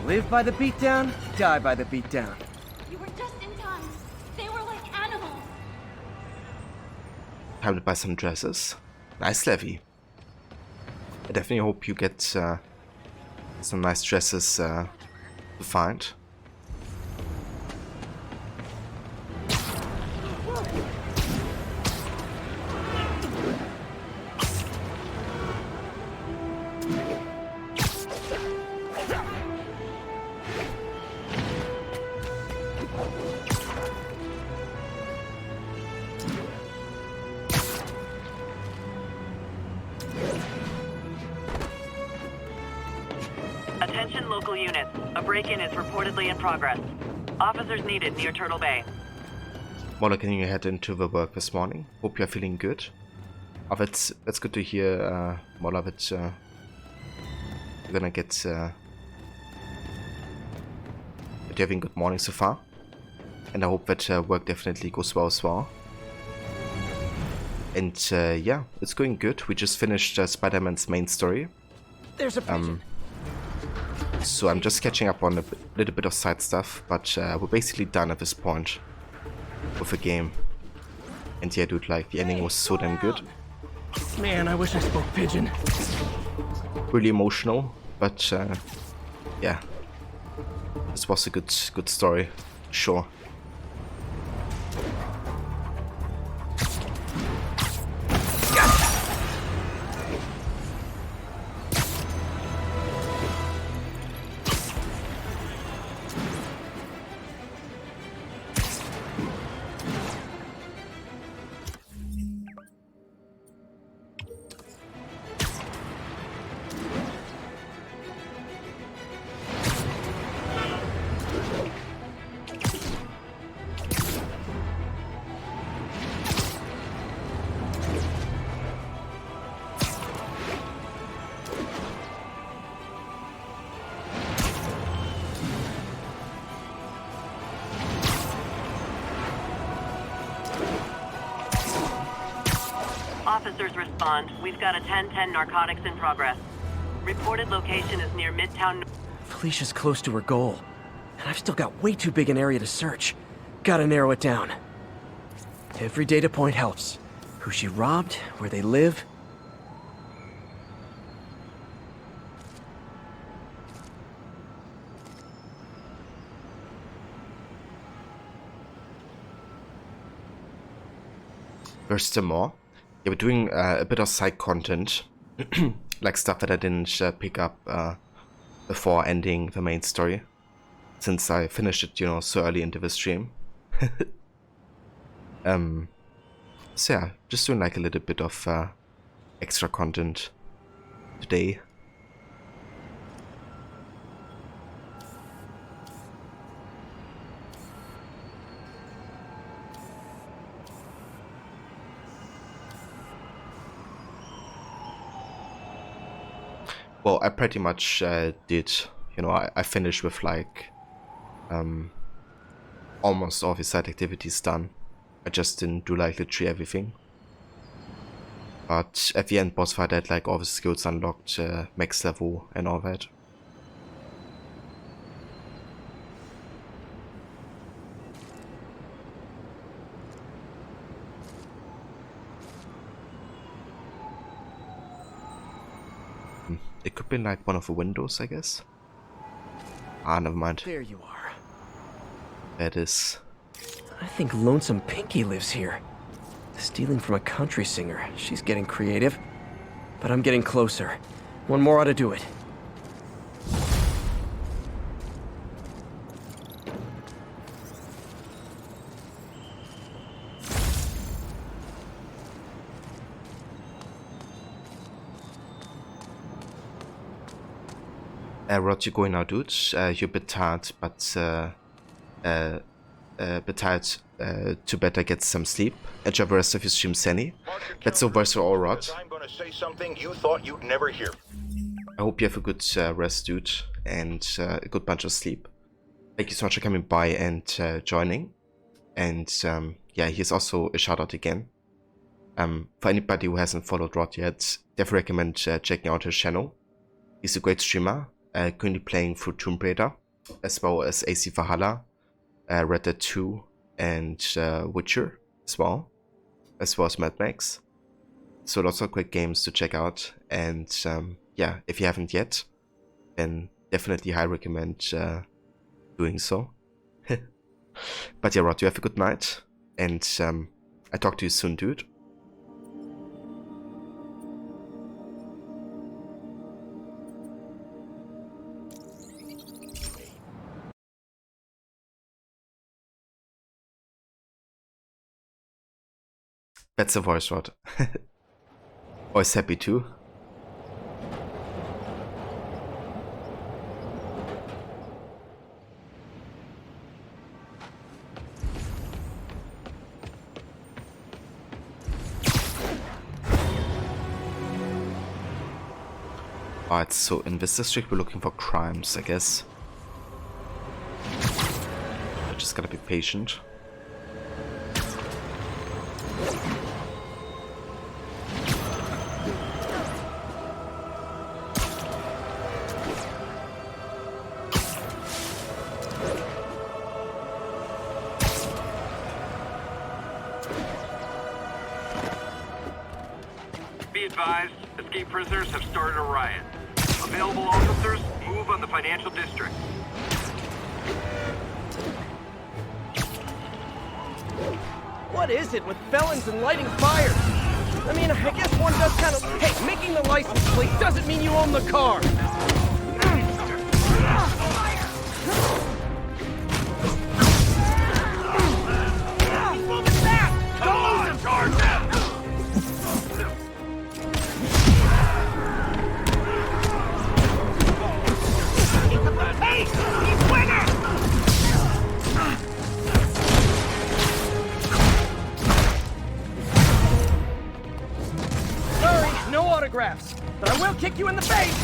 Live by the beatdown, die by the beatdown. You were just in time. They were like animals. Time to buy some dresses. Nice, Levy. I definitely hope you get some nice dresses to find. Attention local units. A break-in is reportedly in progress. Officers needed near Turtle Bay. Mola, can you head into the work this morning? Hope you're feeling good. Oh, that's good to hear, Mola, that you're gonna get that you're having a good morning so far. And I hope that work definitely goes well as well. And yeah, it's going good. We just finished Spider-Man's main story. There's a So I'm just catching up on a little bit of side stuff, but we're basically done at this point with the game. And yeah, dude, like, the ending was so damn good. Man, I wish I spoke Pigeon. Really emotional, but yeah, this was a good story, sure. Officers respond. We've got a 10-10 narcotics in progress. Reported location is near Midtown. Felicia's close to her goal, and I've still got way too big an area to search. Gotta narrow it down. Every data point helps. Who she robbed, where they live. there's still more. Yeah, we're doing a bit of side content, like stuff that I didn't pick up before ending the main story, since I finished it, you know, so early into the stream. So yeah, just doing like a little bit of extra content today. Well, I pretty much did, you know, I finished with like almost all the side activities done. I just didn't do like literally everything. But at the end boss fight I had like all the skills unlocked, max level and all that. It could be like one of the windows, I guess. Ah, never mind. There you are. That is. I think Lonesome Pinky lives here. Stealing from a country singer. She's getting creative. But I'm getting closer. One more ought to do it. Rod, you're going now, dude. You're a bit tired, but to better get some sleep. Enjoy the rest of your stream, Sandy. That's the voice for all, Rod. I'm gonna say something you thought you'd never hear. I hope you have a good rest, dude, and a good bunch of sleep. Thank you so much for coming by and joining. And yeah, here's also a shout out again. For anybody who hasn't followed Rod yet, definitely recommend checking out his channel. He's a great streamer, currently playing through Tomb Raider, as well as AC Valhalla, Red Dead 2, and Witcher as well as Mad Max. So lots of great games to check out, and yeah, if you haven't yet, then definitely highly recommend doing so. But yeah, Rod, you have a good night, and I talk to you soon, dude. That's the voice, Rod. Always happy too. Alright, so in this district we're looking for crimes, I guess. I just gotta be patient. Be advised, escaped prisoners have started a riot. Available officers, move on the financial district. What is it with felons and lighting fires? I mean, I guess one does kind of... Hey, making the license plate doesn't mean you own the car! Don't lose him, George! Hey! He's winning! Sorry, no autographs, but I will kick you in the face!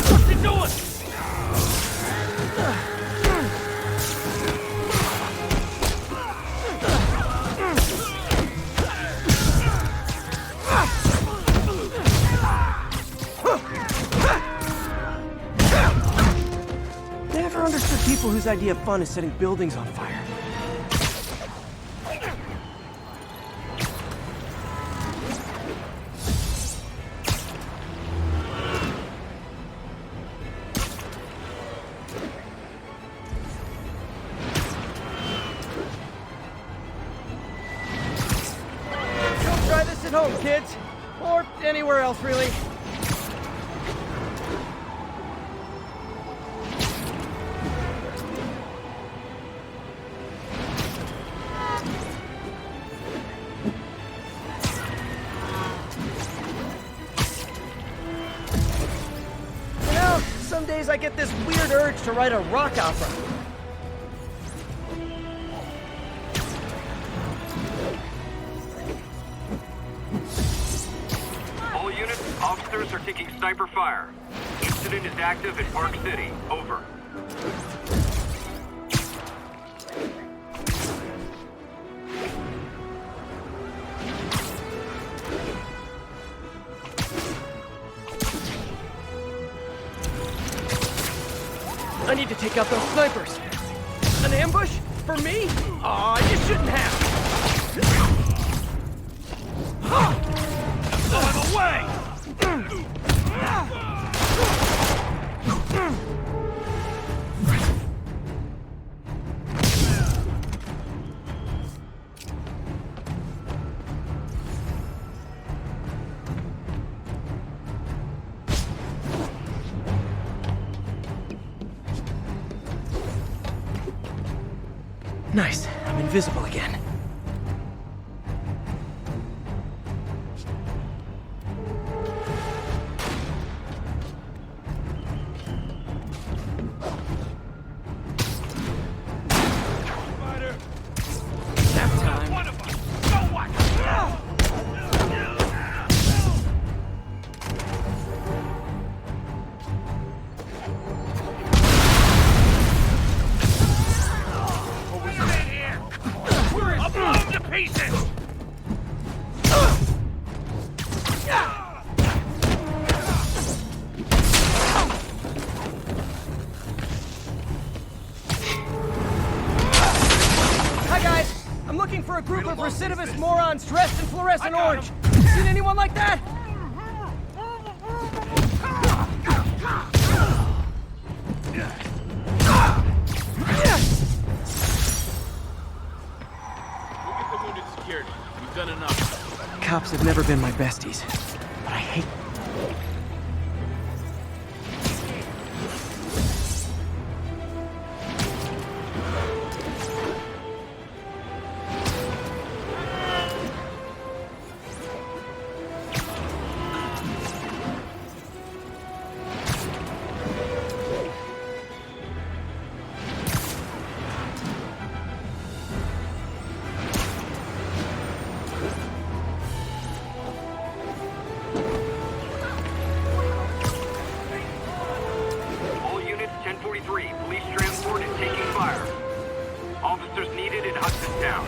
What's he doing? people whose idea of fun is setting buildings on fire. Don't try this at home, kids. Or anywhere else, really. Some days I get this weird urge to write a rock opera. All units, officers are taking sniper fire. Incident is active in Park City. Over. I need to take out those snipers. An ambush? For me? Aw, you shouldn't have. Out of the way! Nice. I'm invisible again. A group of recidivist morons dressed in fluorescent orange. Seen anyone like that? We'll get the wounded security. We've done enough. Cops have never been my besties, but I hate. Police transport is taking fire. Officers needed in Hudson Town.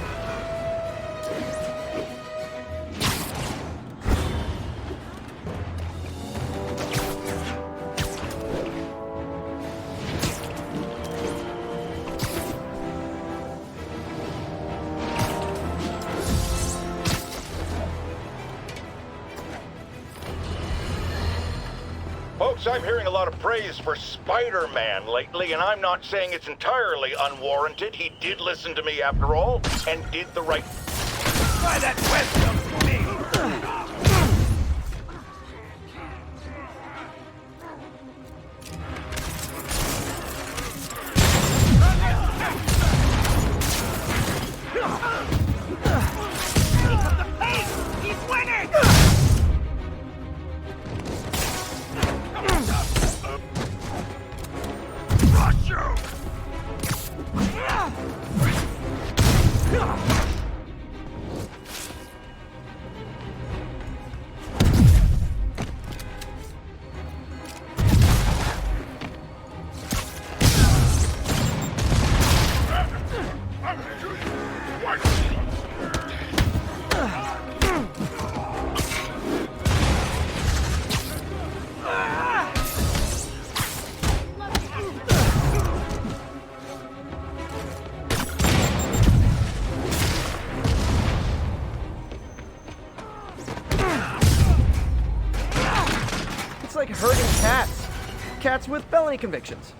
Folks, I'm hearing a lot of praise for Spider-Man lately, and I'm not saying it's entirely unwarranted. He did listen to me after all, and did the right... Try that wisdom for me! Keep up the pace! He's winning! Rush you! cats with felony convictions.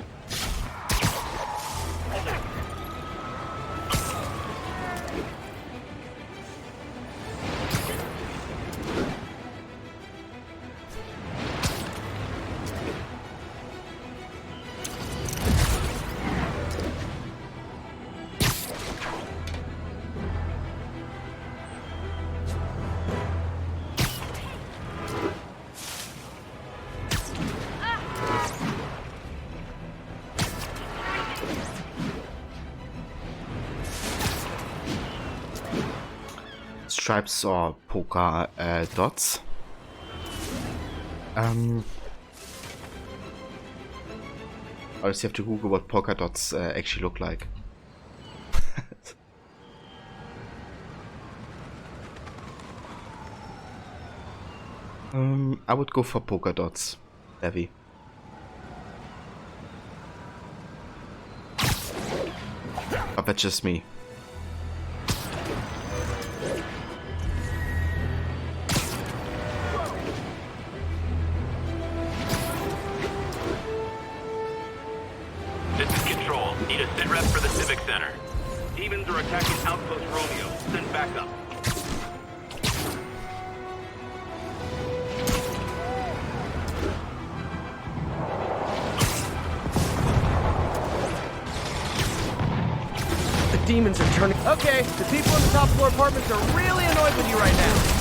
Stripes or polka dots. I just have to Google what polka dots actually look like. I would go for polka dots, Heavy. But that's just me. This is Control. Need a sit rep for the Civic Center. Demons are attacking Outpost Romeo. Send backup. The demons are turning. Okay, the people in the top floor apartments are really annoyed with you right now.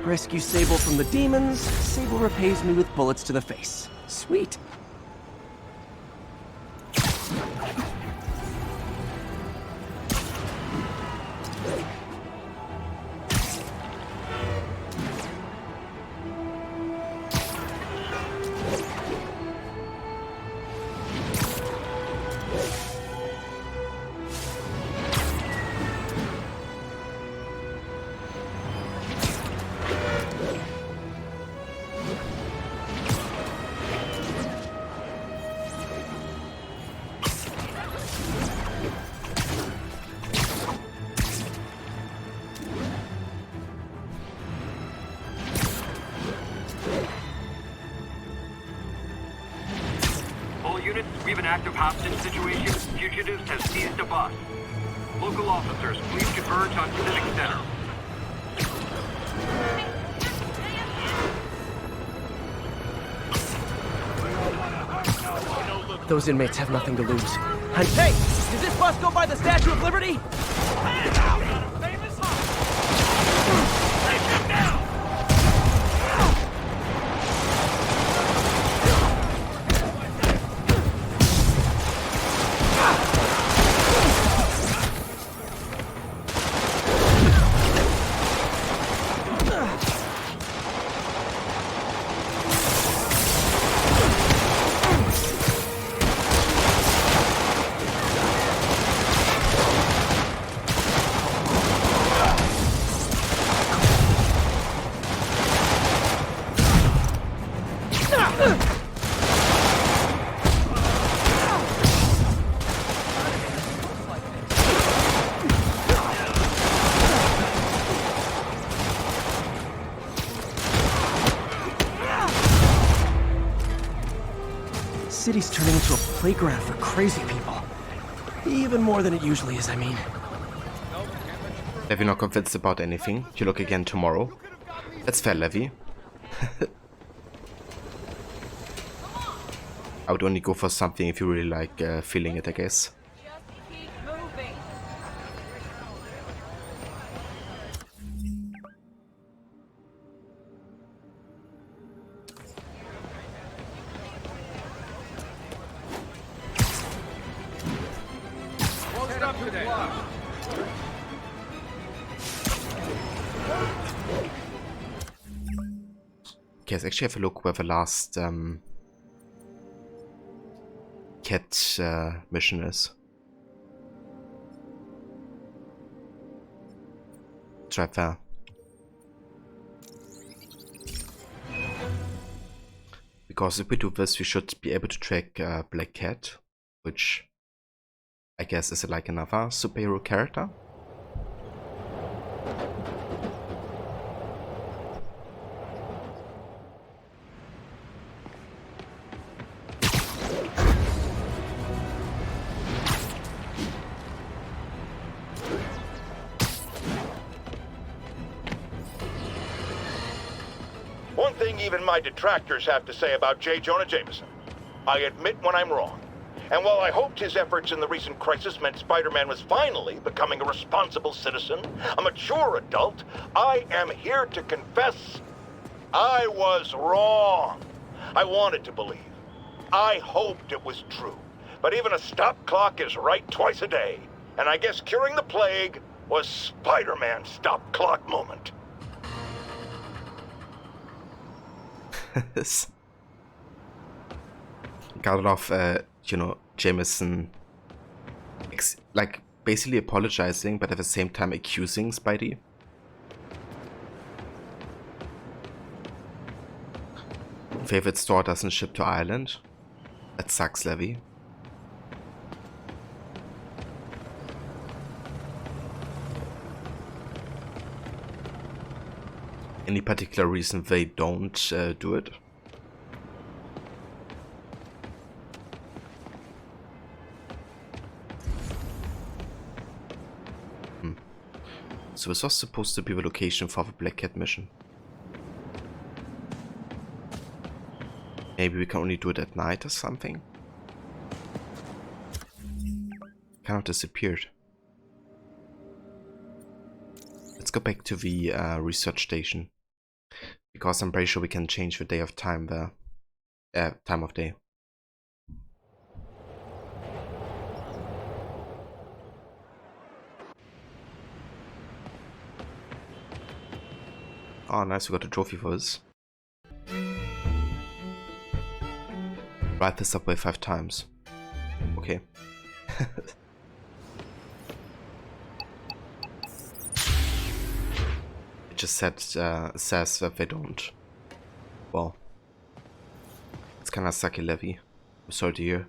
Rescue Sable from the demons. Sable repays me with bullets to the face. Sweet. Units, we have an active hostage situation. Fugitives have seized a bus. Local officers, please converge on Civic Center. Those inmates have nothing to lose. Hey, does this bus go by the Statue of Liberty? City's turning into a playground for crazy people. Even more than it usually is, I mean. Levy not convinced about anything. You look again tomorrow. That's fair, Levy. I would only go for something if you really like feeling it, I guess. Okay, let's actually have a look where the last cat mission is. It's right there. Because if we do this, we should be able to track Black Cat, which I guess is like another superhero character. One thing even my detractors have to say about J. Jonah Jameson. I admit when I'm wrong. And while I hoped his efforts in the recent crisis meant Spider-Man was finally becoming a responsible citizen, a mature adult, I am here to confess I was wrong. I wanted to believe. I hoped it was true. But even a stop clock is right twice a day. And I guess curing the plague was Spider-Man's stop clock moment. Got it off, you know, Jameson, like, basically apologizing, but at the same time accusing Spidey. Favorite store doesn't ship to Ireland. That sucks, Levy. Any particular reason they don't do it? So this was supposed to be the location for the Black Cat mission. Maybe we can only do it at night or something? Kind of disappeared. Let's go back to the research station. Because I'm pretty sure we can change the day of time there. Time of day. Oh, nice, we got a trophy for this. Ride the subway 5 times. Okay. It just says that they don't. Well, it's kinda sucky, Levy. I'm sorry to hear.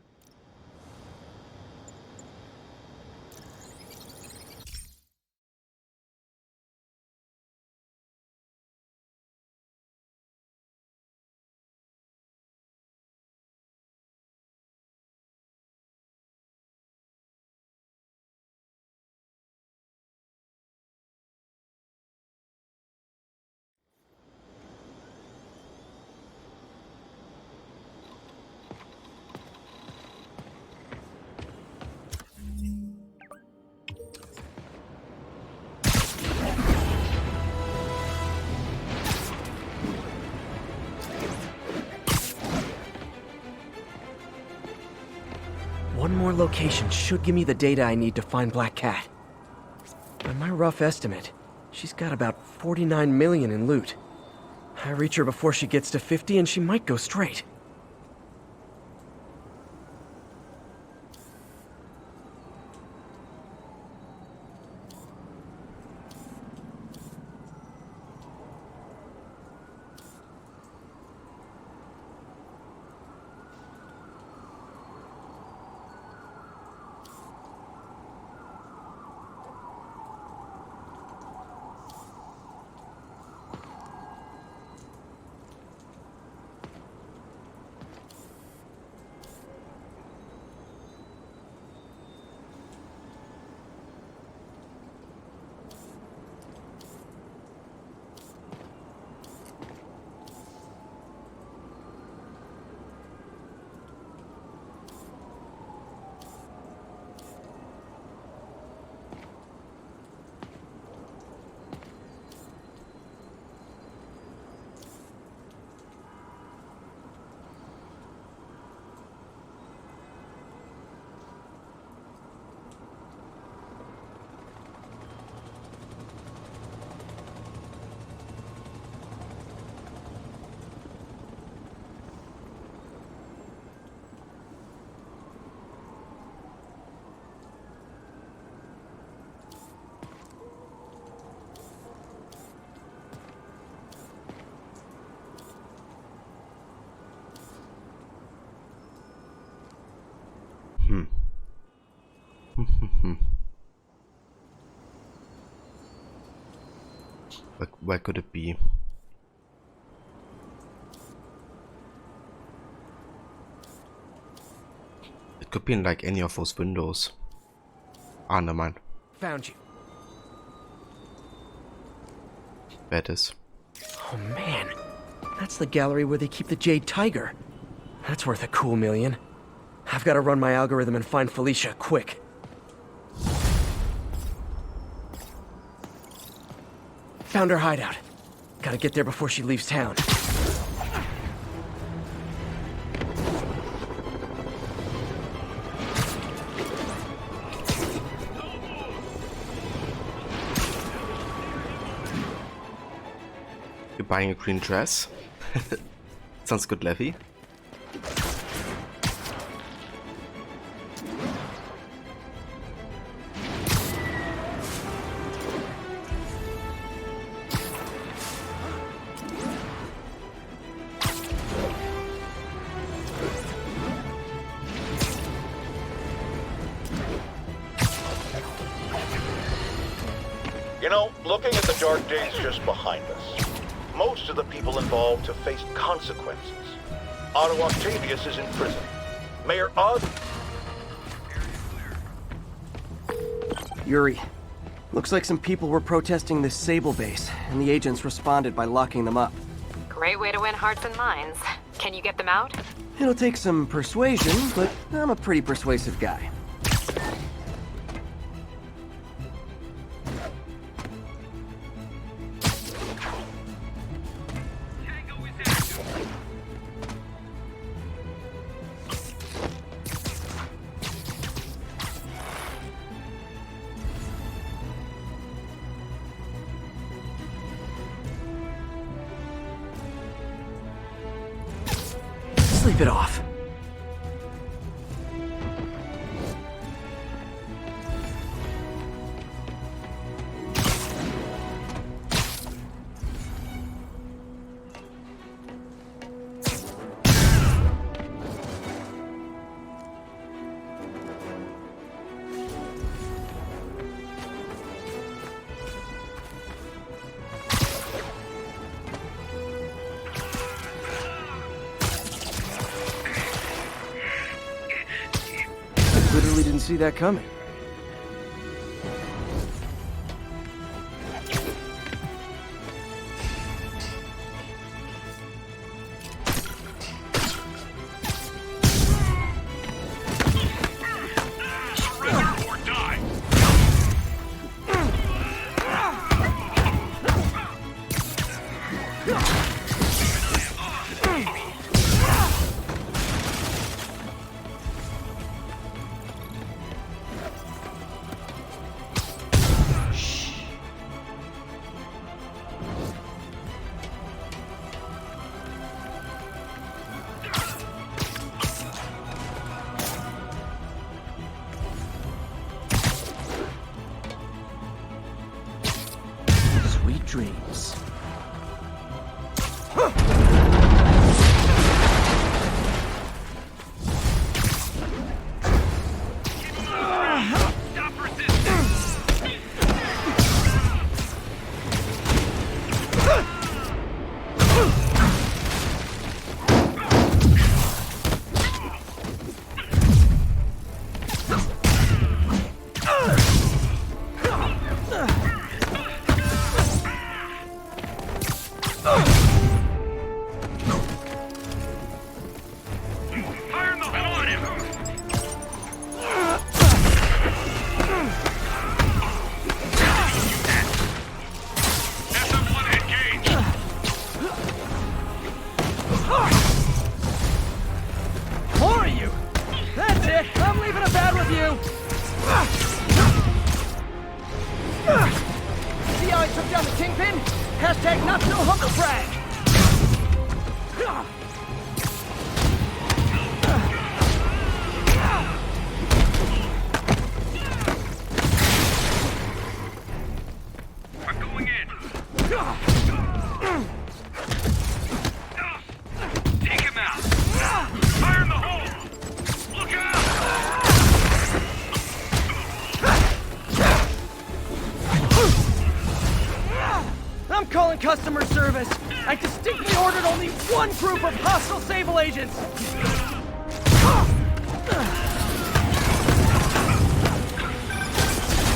One more location should give me the data I need to find Black Cat. By my rough estimate, she's got about 49 million in loot. I reach her before she gets to 50 and she might go straight. Where could it be? It could be in like any of those windows. Ah, never mind. Found you. There it is. Oh man, that's the gallery where they keep the Jade Tiger. That's worth a cool million. I've got to run my algorithm and find Felicia, quick. Found her hideout. Gotta get there before she leaves town. You're buying a green dress? Sounds good, Levy. You know, looking at the dark days just behind us, most of the people involved have faced consequences. Otto Octavius is in prison. Mayor Oz... Yuri, looks like some people were protesting this Sable base, and the agents responded by locking them up. Great way to win hearts and minds. Can you get them out? It'll take some persuasion, but I'm a pretty persuasive guy. Sleep it off. Literally didn't see that coming. Sweet dreams. More of you! That's it! I'm leaving a bed with you! See how I took down the Kingpin? Hashtag not so humble brag! I'm going in. Take him out. Fire in the hole. Look out! one group of hostile Sable agents!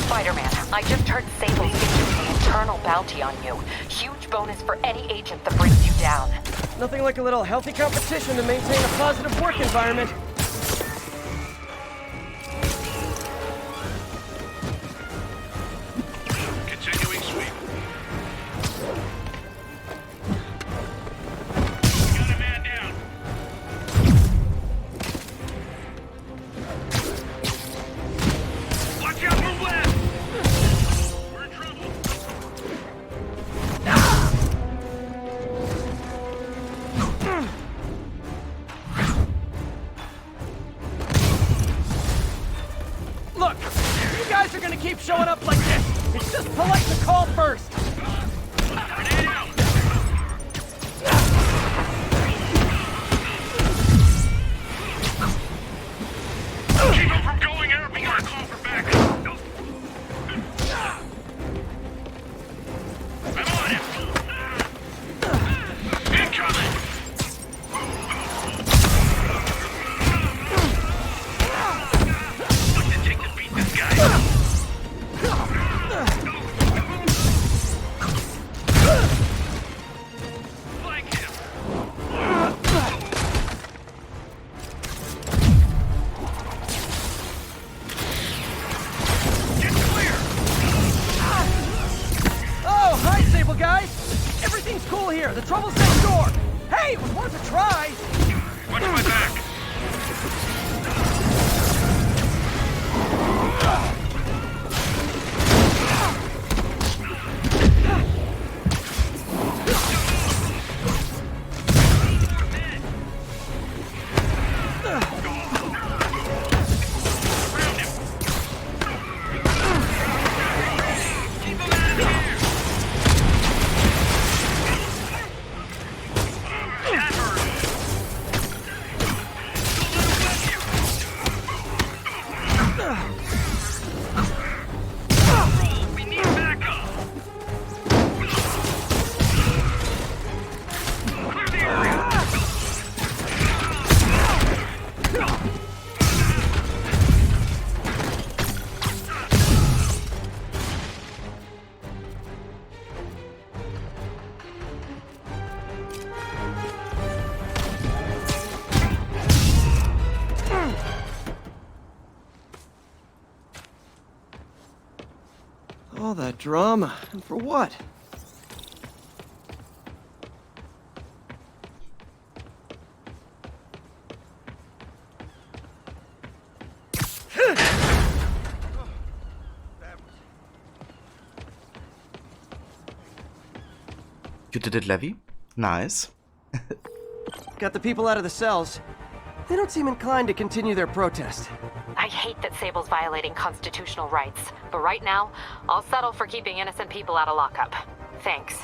Spider-Man, I just heard Sable's issuing an internal bounty on you. Huge bonus for any agent that brings you down. Nothing like a little healthy competition to maintain a positive work environment. Continuing sweep. Got a man down. Watch out for West! We're in trouble. Look, if you guys are gonna keep showing up like this, it's just polite to call first. Keep him from going out. We gotta call for backup. I'm on it. Incoming. What's it take to beat this guy? Flank him. Get clear. Oh, hi, Sable guys! Everything's cool here. The trouble's next door. Hey, it was worth a try. Watch my back. We need backup. Clear the area. All that drama, and for what? You did it, Levy? Nice. Got the people out of the cells. They don't seem inclined to continue their protest. I hate that Sable's violating constitutional rights, but right now, I'll settle for keeping innocent people out of lockup. Thanks.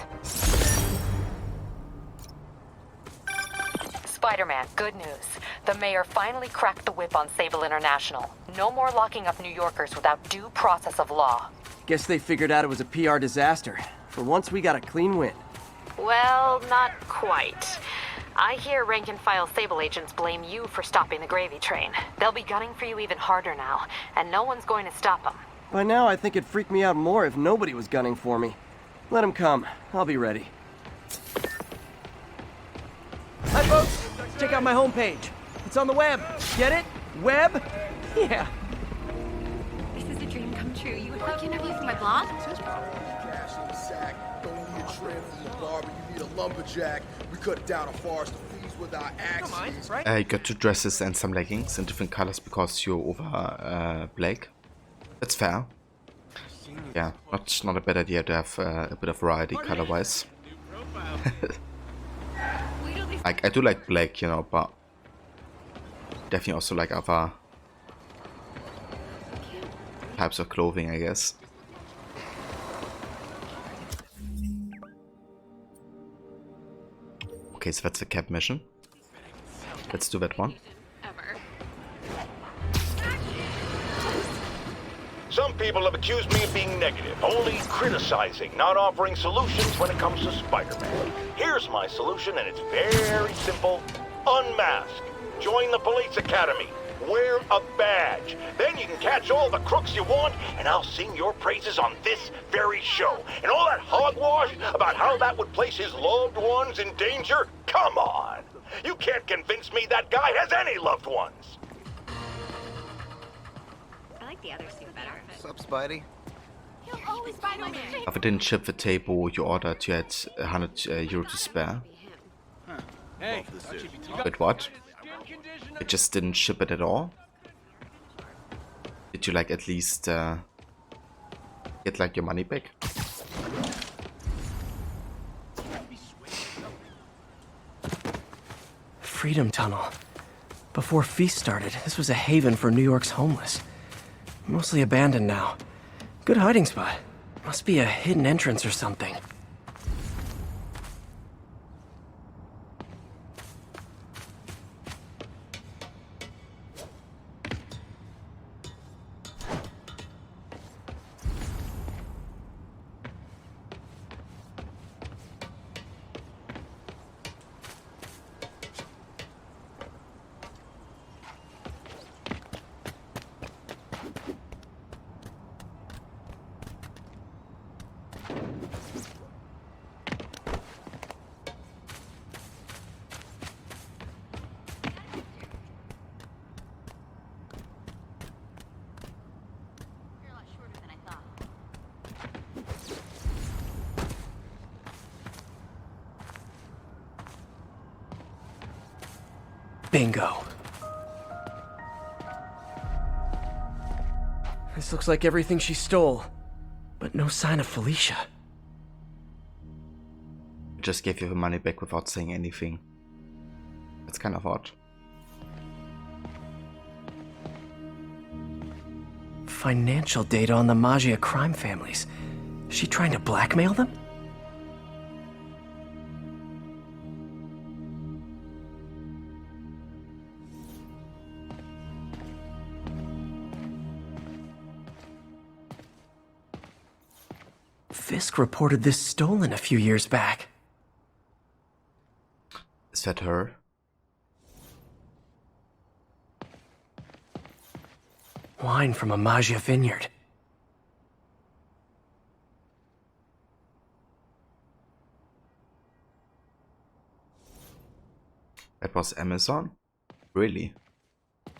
Spider-Man, good news. The mayor finally cracked the whip on Sable International. No more locking up New Yorkers without due process of law. Guess they figured out it was a PR disaster. For once, we got a clean win. Well, not quite. I hear rank-and-file Sable agents blame you for stopping the gravy train. They'll be gunning for you even harder now, and no one's going to stop them. By now, I think it'd freak me out more if nobody was gunning for me. Let them come. I'll be ready. Hi, folks. Check out my homepage. It's on the web. Get it? Web? Yeah. This is a dream come true. You would like an interview for my blog? Cash in the sack. Don't need a trim from the barber. You need a lumberjack. We cut down a forest of thieves with our axes. You got 2 dresses and some leggings in different colors because you're over black. That's fair. Yeah, not a bad idea to have a bit of variety color-wise. Like, I do like black, you know, but definitely also like other types of clothing, I guess. Okay, so that's the cap mission. Let's do that one. Some people have accused me of being negative, only criticizing, not offering solutions when it comes to Spider-Man. Here's my solution, and it's very simple. Unmask. Join the police academy. Wear a badge. Then you can catch all the crooks you want, and I'll sing your praises on this very show. And all that hogwash about how that would place his loved ones in danger? Come on. You can't convince me that guy has any loved ones. I like the other suit better. What's up, Spidey? He'll always Spider-Man. If I didn't ship the table you ordered, you had 100 euro to spare. Hey, But what? It just didn't ship it at all? Did you like at least get like your money back? Freedom Tunnel. Before Feast started, this was a haven for New York's homeless. Mostly abandoned now. Good hiding spot. Must be a hidden entrance or something. Bingo. This looks like everything she stole, but no sign of Felicia. Just gave you the money back without saying anything. That's kind of odd. Financial data on the Maggia crime families. Is she trying to blackmail them? Fisk reported this stolen a few years back. Is that her? Wine from a Maggia vineyard. That was Amazon? Really?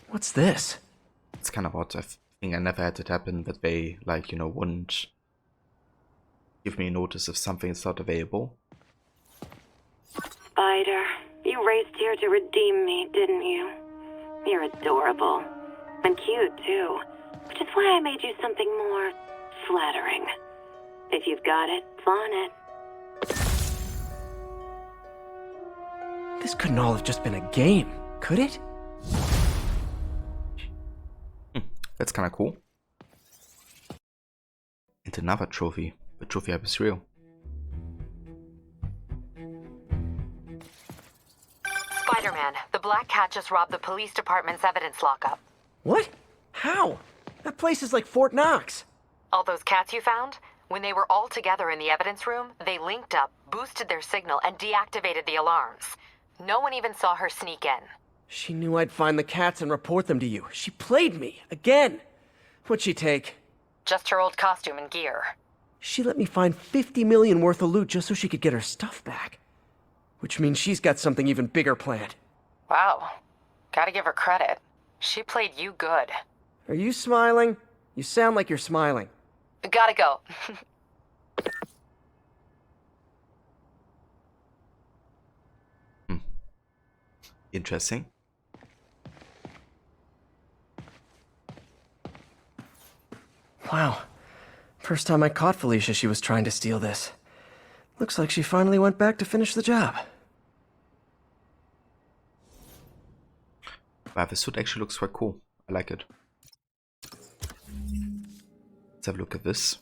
What's this? It's kind of odd. I think I never had it happen that they, like, you know, wouldn't give me a notice if something is not available. Spider, you raced here to redeem me, didn't you? You're adorable. And cute, too. Which is why I made you something more flattering. If you've got it, flaunt it. This couldn't all have just been a game, could it? That's kind of cool. And another trophy. The trophy app is real. Spider-Man, the Black Cat just robbed the police department's evidence lockup. What? How? That place is like Fort Knox. All those cats you found? When they were all together in the evidence room, they linked up, boosted their signal, and deactivated the alarms. No one even saw her sneak in. She knew I'd find the cats and report them to you. She played me, again. What'd she take? Just her old costume and gear. She let me find 50 million worth of loot just so she could get her stuff back. Which means she's got something even bigger planned. Wow. Gotta give her credit. She played you good. Are you smiling? You sound like you're smiling. Gotta go. Interesting. Wow. First time I caught Felicia, she was trying to steal this. Looks like she finally went back to finish the job. Wow, this suit actually looks quite cool. I like it. Let's have a look at this.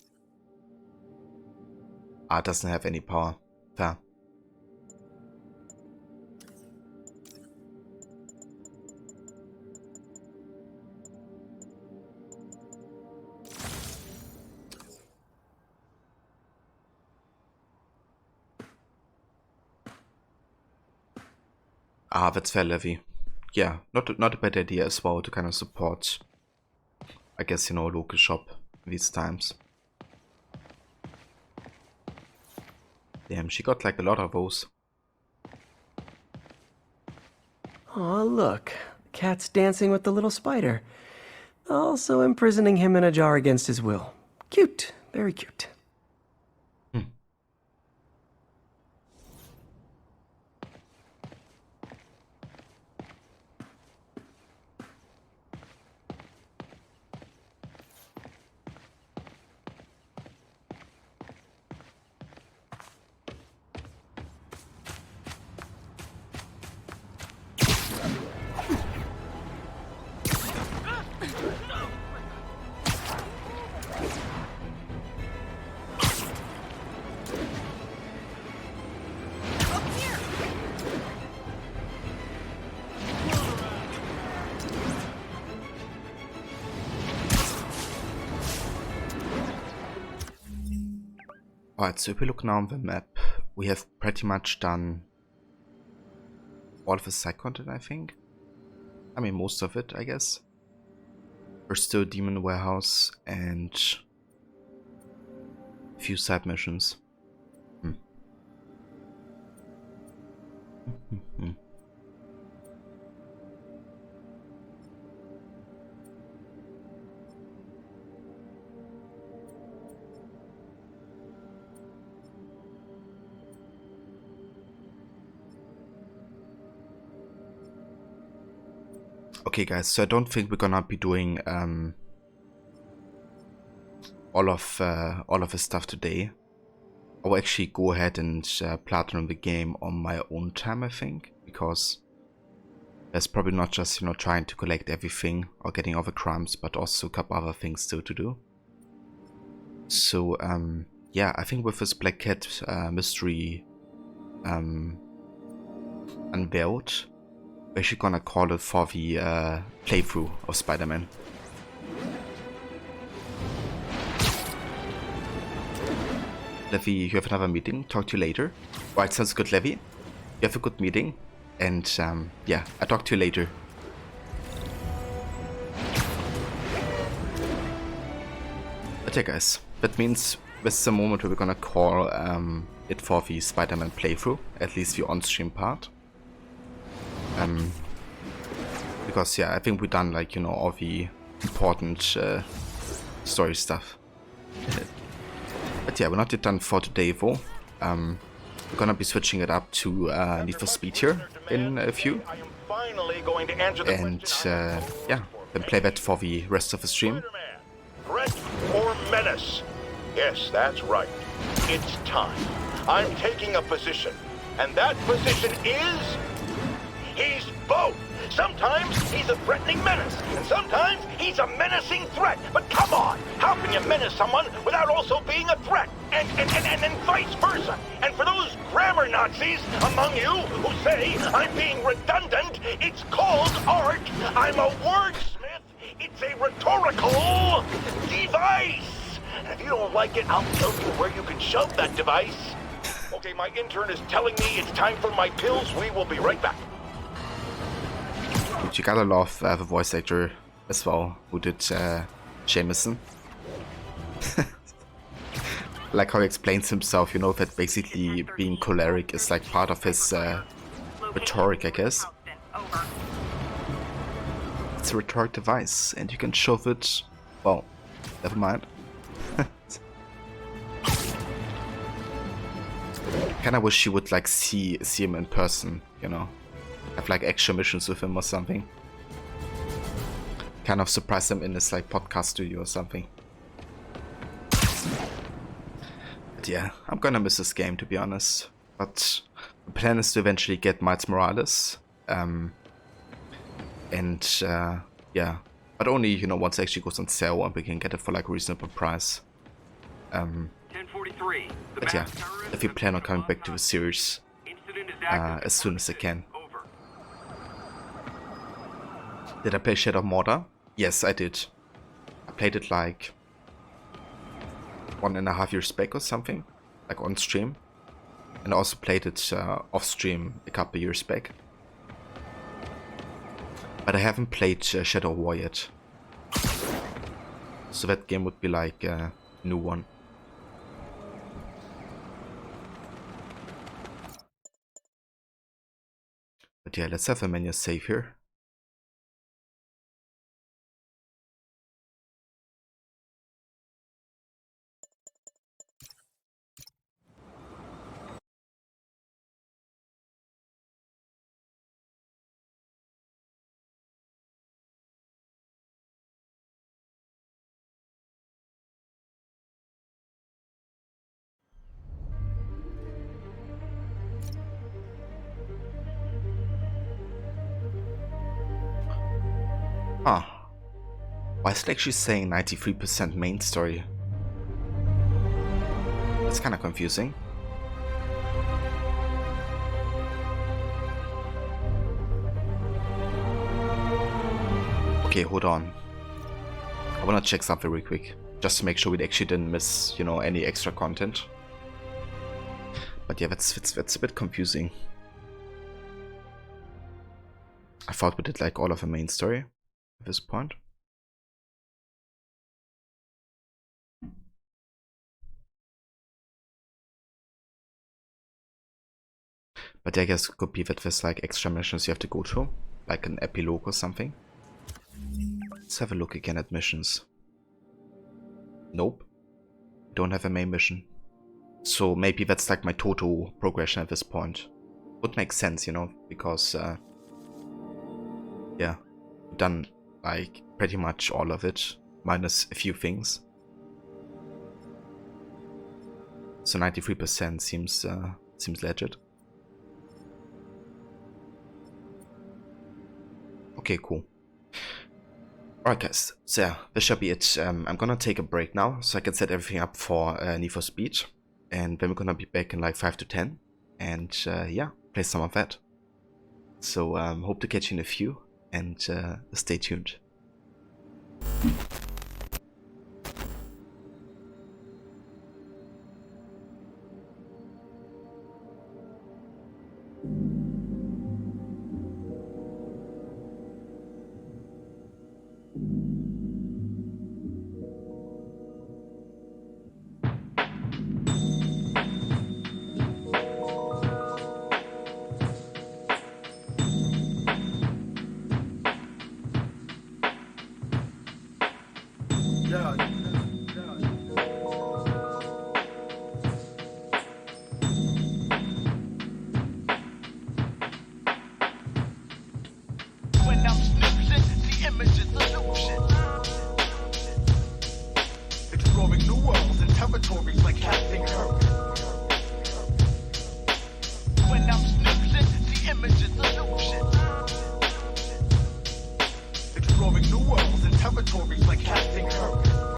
Ah, it doesn't have any power. Fair. Ah, that's fair, Levy. Yeah, not a bad idea as well to kind of support, I guess, you know, a local shop these times. Damn, she got like a lot of those. Aw, look. The cat's dancing with the little spider. Also imprisoning him in a jar against his will. Cute. Very cute. Alright, so if we look now on the map, we have pretty much done all of the side content, I think. I mean, most of it, I guess. There's still Demon Warehouse and a few side missions. Okay guys, so I don't think we're gonna be doing all of the stuff today. I will actually go ahead and platinum the game on my own time, I think, because there's probably not just, you know, trying to collect everything or getting all the crumbs, but also a couple other things still to do. So yeah, I think with this Black Cat mystery unveiled, we're actually gonna call it for the playthrough of Spider-Man. Levy, you have another meeting. Talk to you later. Right, sounds good, Levy. You have a good meeting. And yeah, I'll talk to you later. But yeah, guys, that means this is the moment where we're gonna call it for the Spider-Man playthrough, at least the on-stream part. Because yeah, I think we've done, like, you know, all the important story stuff. But yeah, we're not yet done for today though. We're gonna be switching it up to Need for Speed here in a few. And yeah, then play that for the rest of the stream. Threat or menace? Yes, that's right. It's time. I'm taking a position. And that position is... he's both. Sometimes he's a threatening menace, and sometimes he's a menacing threat. But come on, how can you menace someone without also being a threat? And vice versa. And for those grammar Nazis among you who say I'm being redundant, it's called art. I'm a wordsmith. It's a rhetorical device. And if you don't like it, I'll tell you where you can shove that device. Okay, my intern is telling me it's time for my pills. We will be right back. You gotta love the voice actor as well, who did Jameson. Like how he explains himself, you know, that basically being choleric is like part of his rhetoric, I guess. It's a rhetoric device, and you can shove it... well, never mind. Kinda wish you would like see him in person, you know. Have like extra missions with him or something. Kind of surprise him in his like podcast studio or something. But yeah, I'm gonna miss this game, to be honest. But the plan is to eventually get Miles Morales. Yeah, but only, you know, once it actually goes on sale and we can get it for like a reasonable price. 1043. But yeah, if you plan on coming back to the series as soon as I can. Did I play Shadow of Mordor? Yes, I did. I played it like 1.5 years back or something, like on stream. And I also played it off stream a couple years back. But I haven't played Shadow War yet. So that game would be like a new one. But yeah, let's have a menu save here. Ah, why is it actually saying 93% main story? That's kind of confusing. Okay, hold on. I wanna check something real quick, just to make sure we actually didn't miss, you know, any extra content. But yeah, that's a bit confusing. I thought we did like all of the main story at this point. But I guess it could be that there's like extra missions you have to go through, like an epilogue or something. Let's have a look again at missions. Nope. Don't have a main mission. So maybe that's like my total progression at this point. Would make sense, you know, because yeah, done like pretty much all of it, minus a few things. So 93% seems legit. Okay, cool. Alright guys, so yeah, this should be it. I'm gonna take a break now, so I can set everything up for Need for Speed. And then we're gonna be back in like 5 to 10. And yeah, play some of that. So hope to catch you in a few, and stay tuned. When I'm snoozing, the image is illusion. Exploring new worlds and territories like Captain Kirk.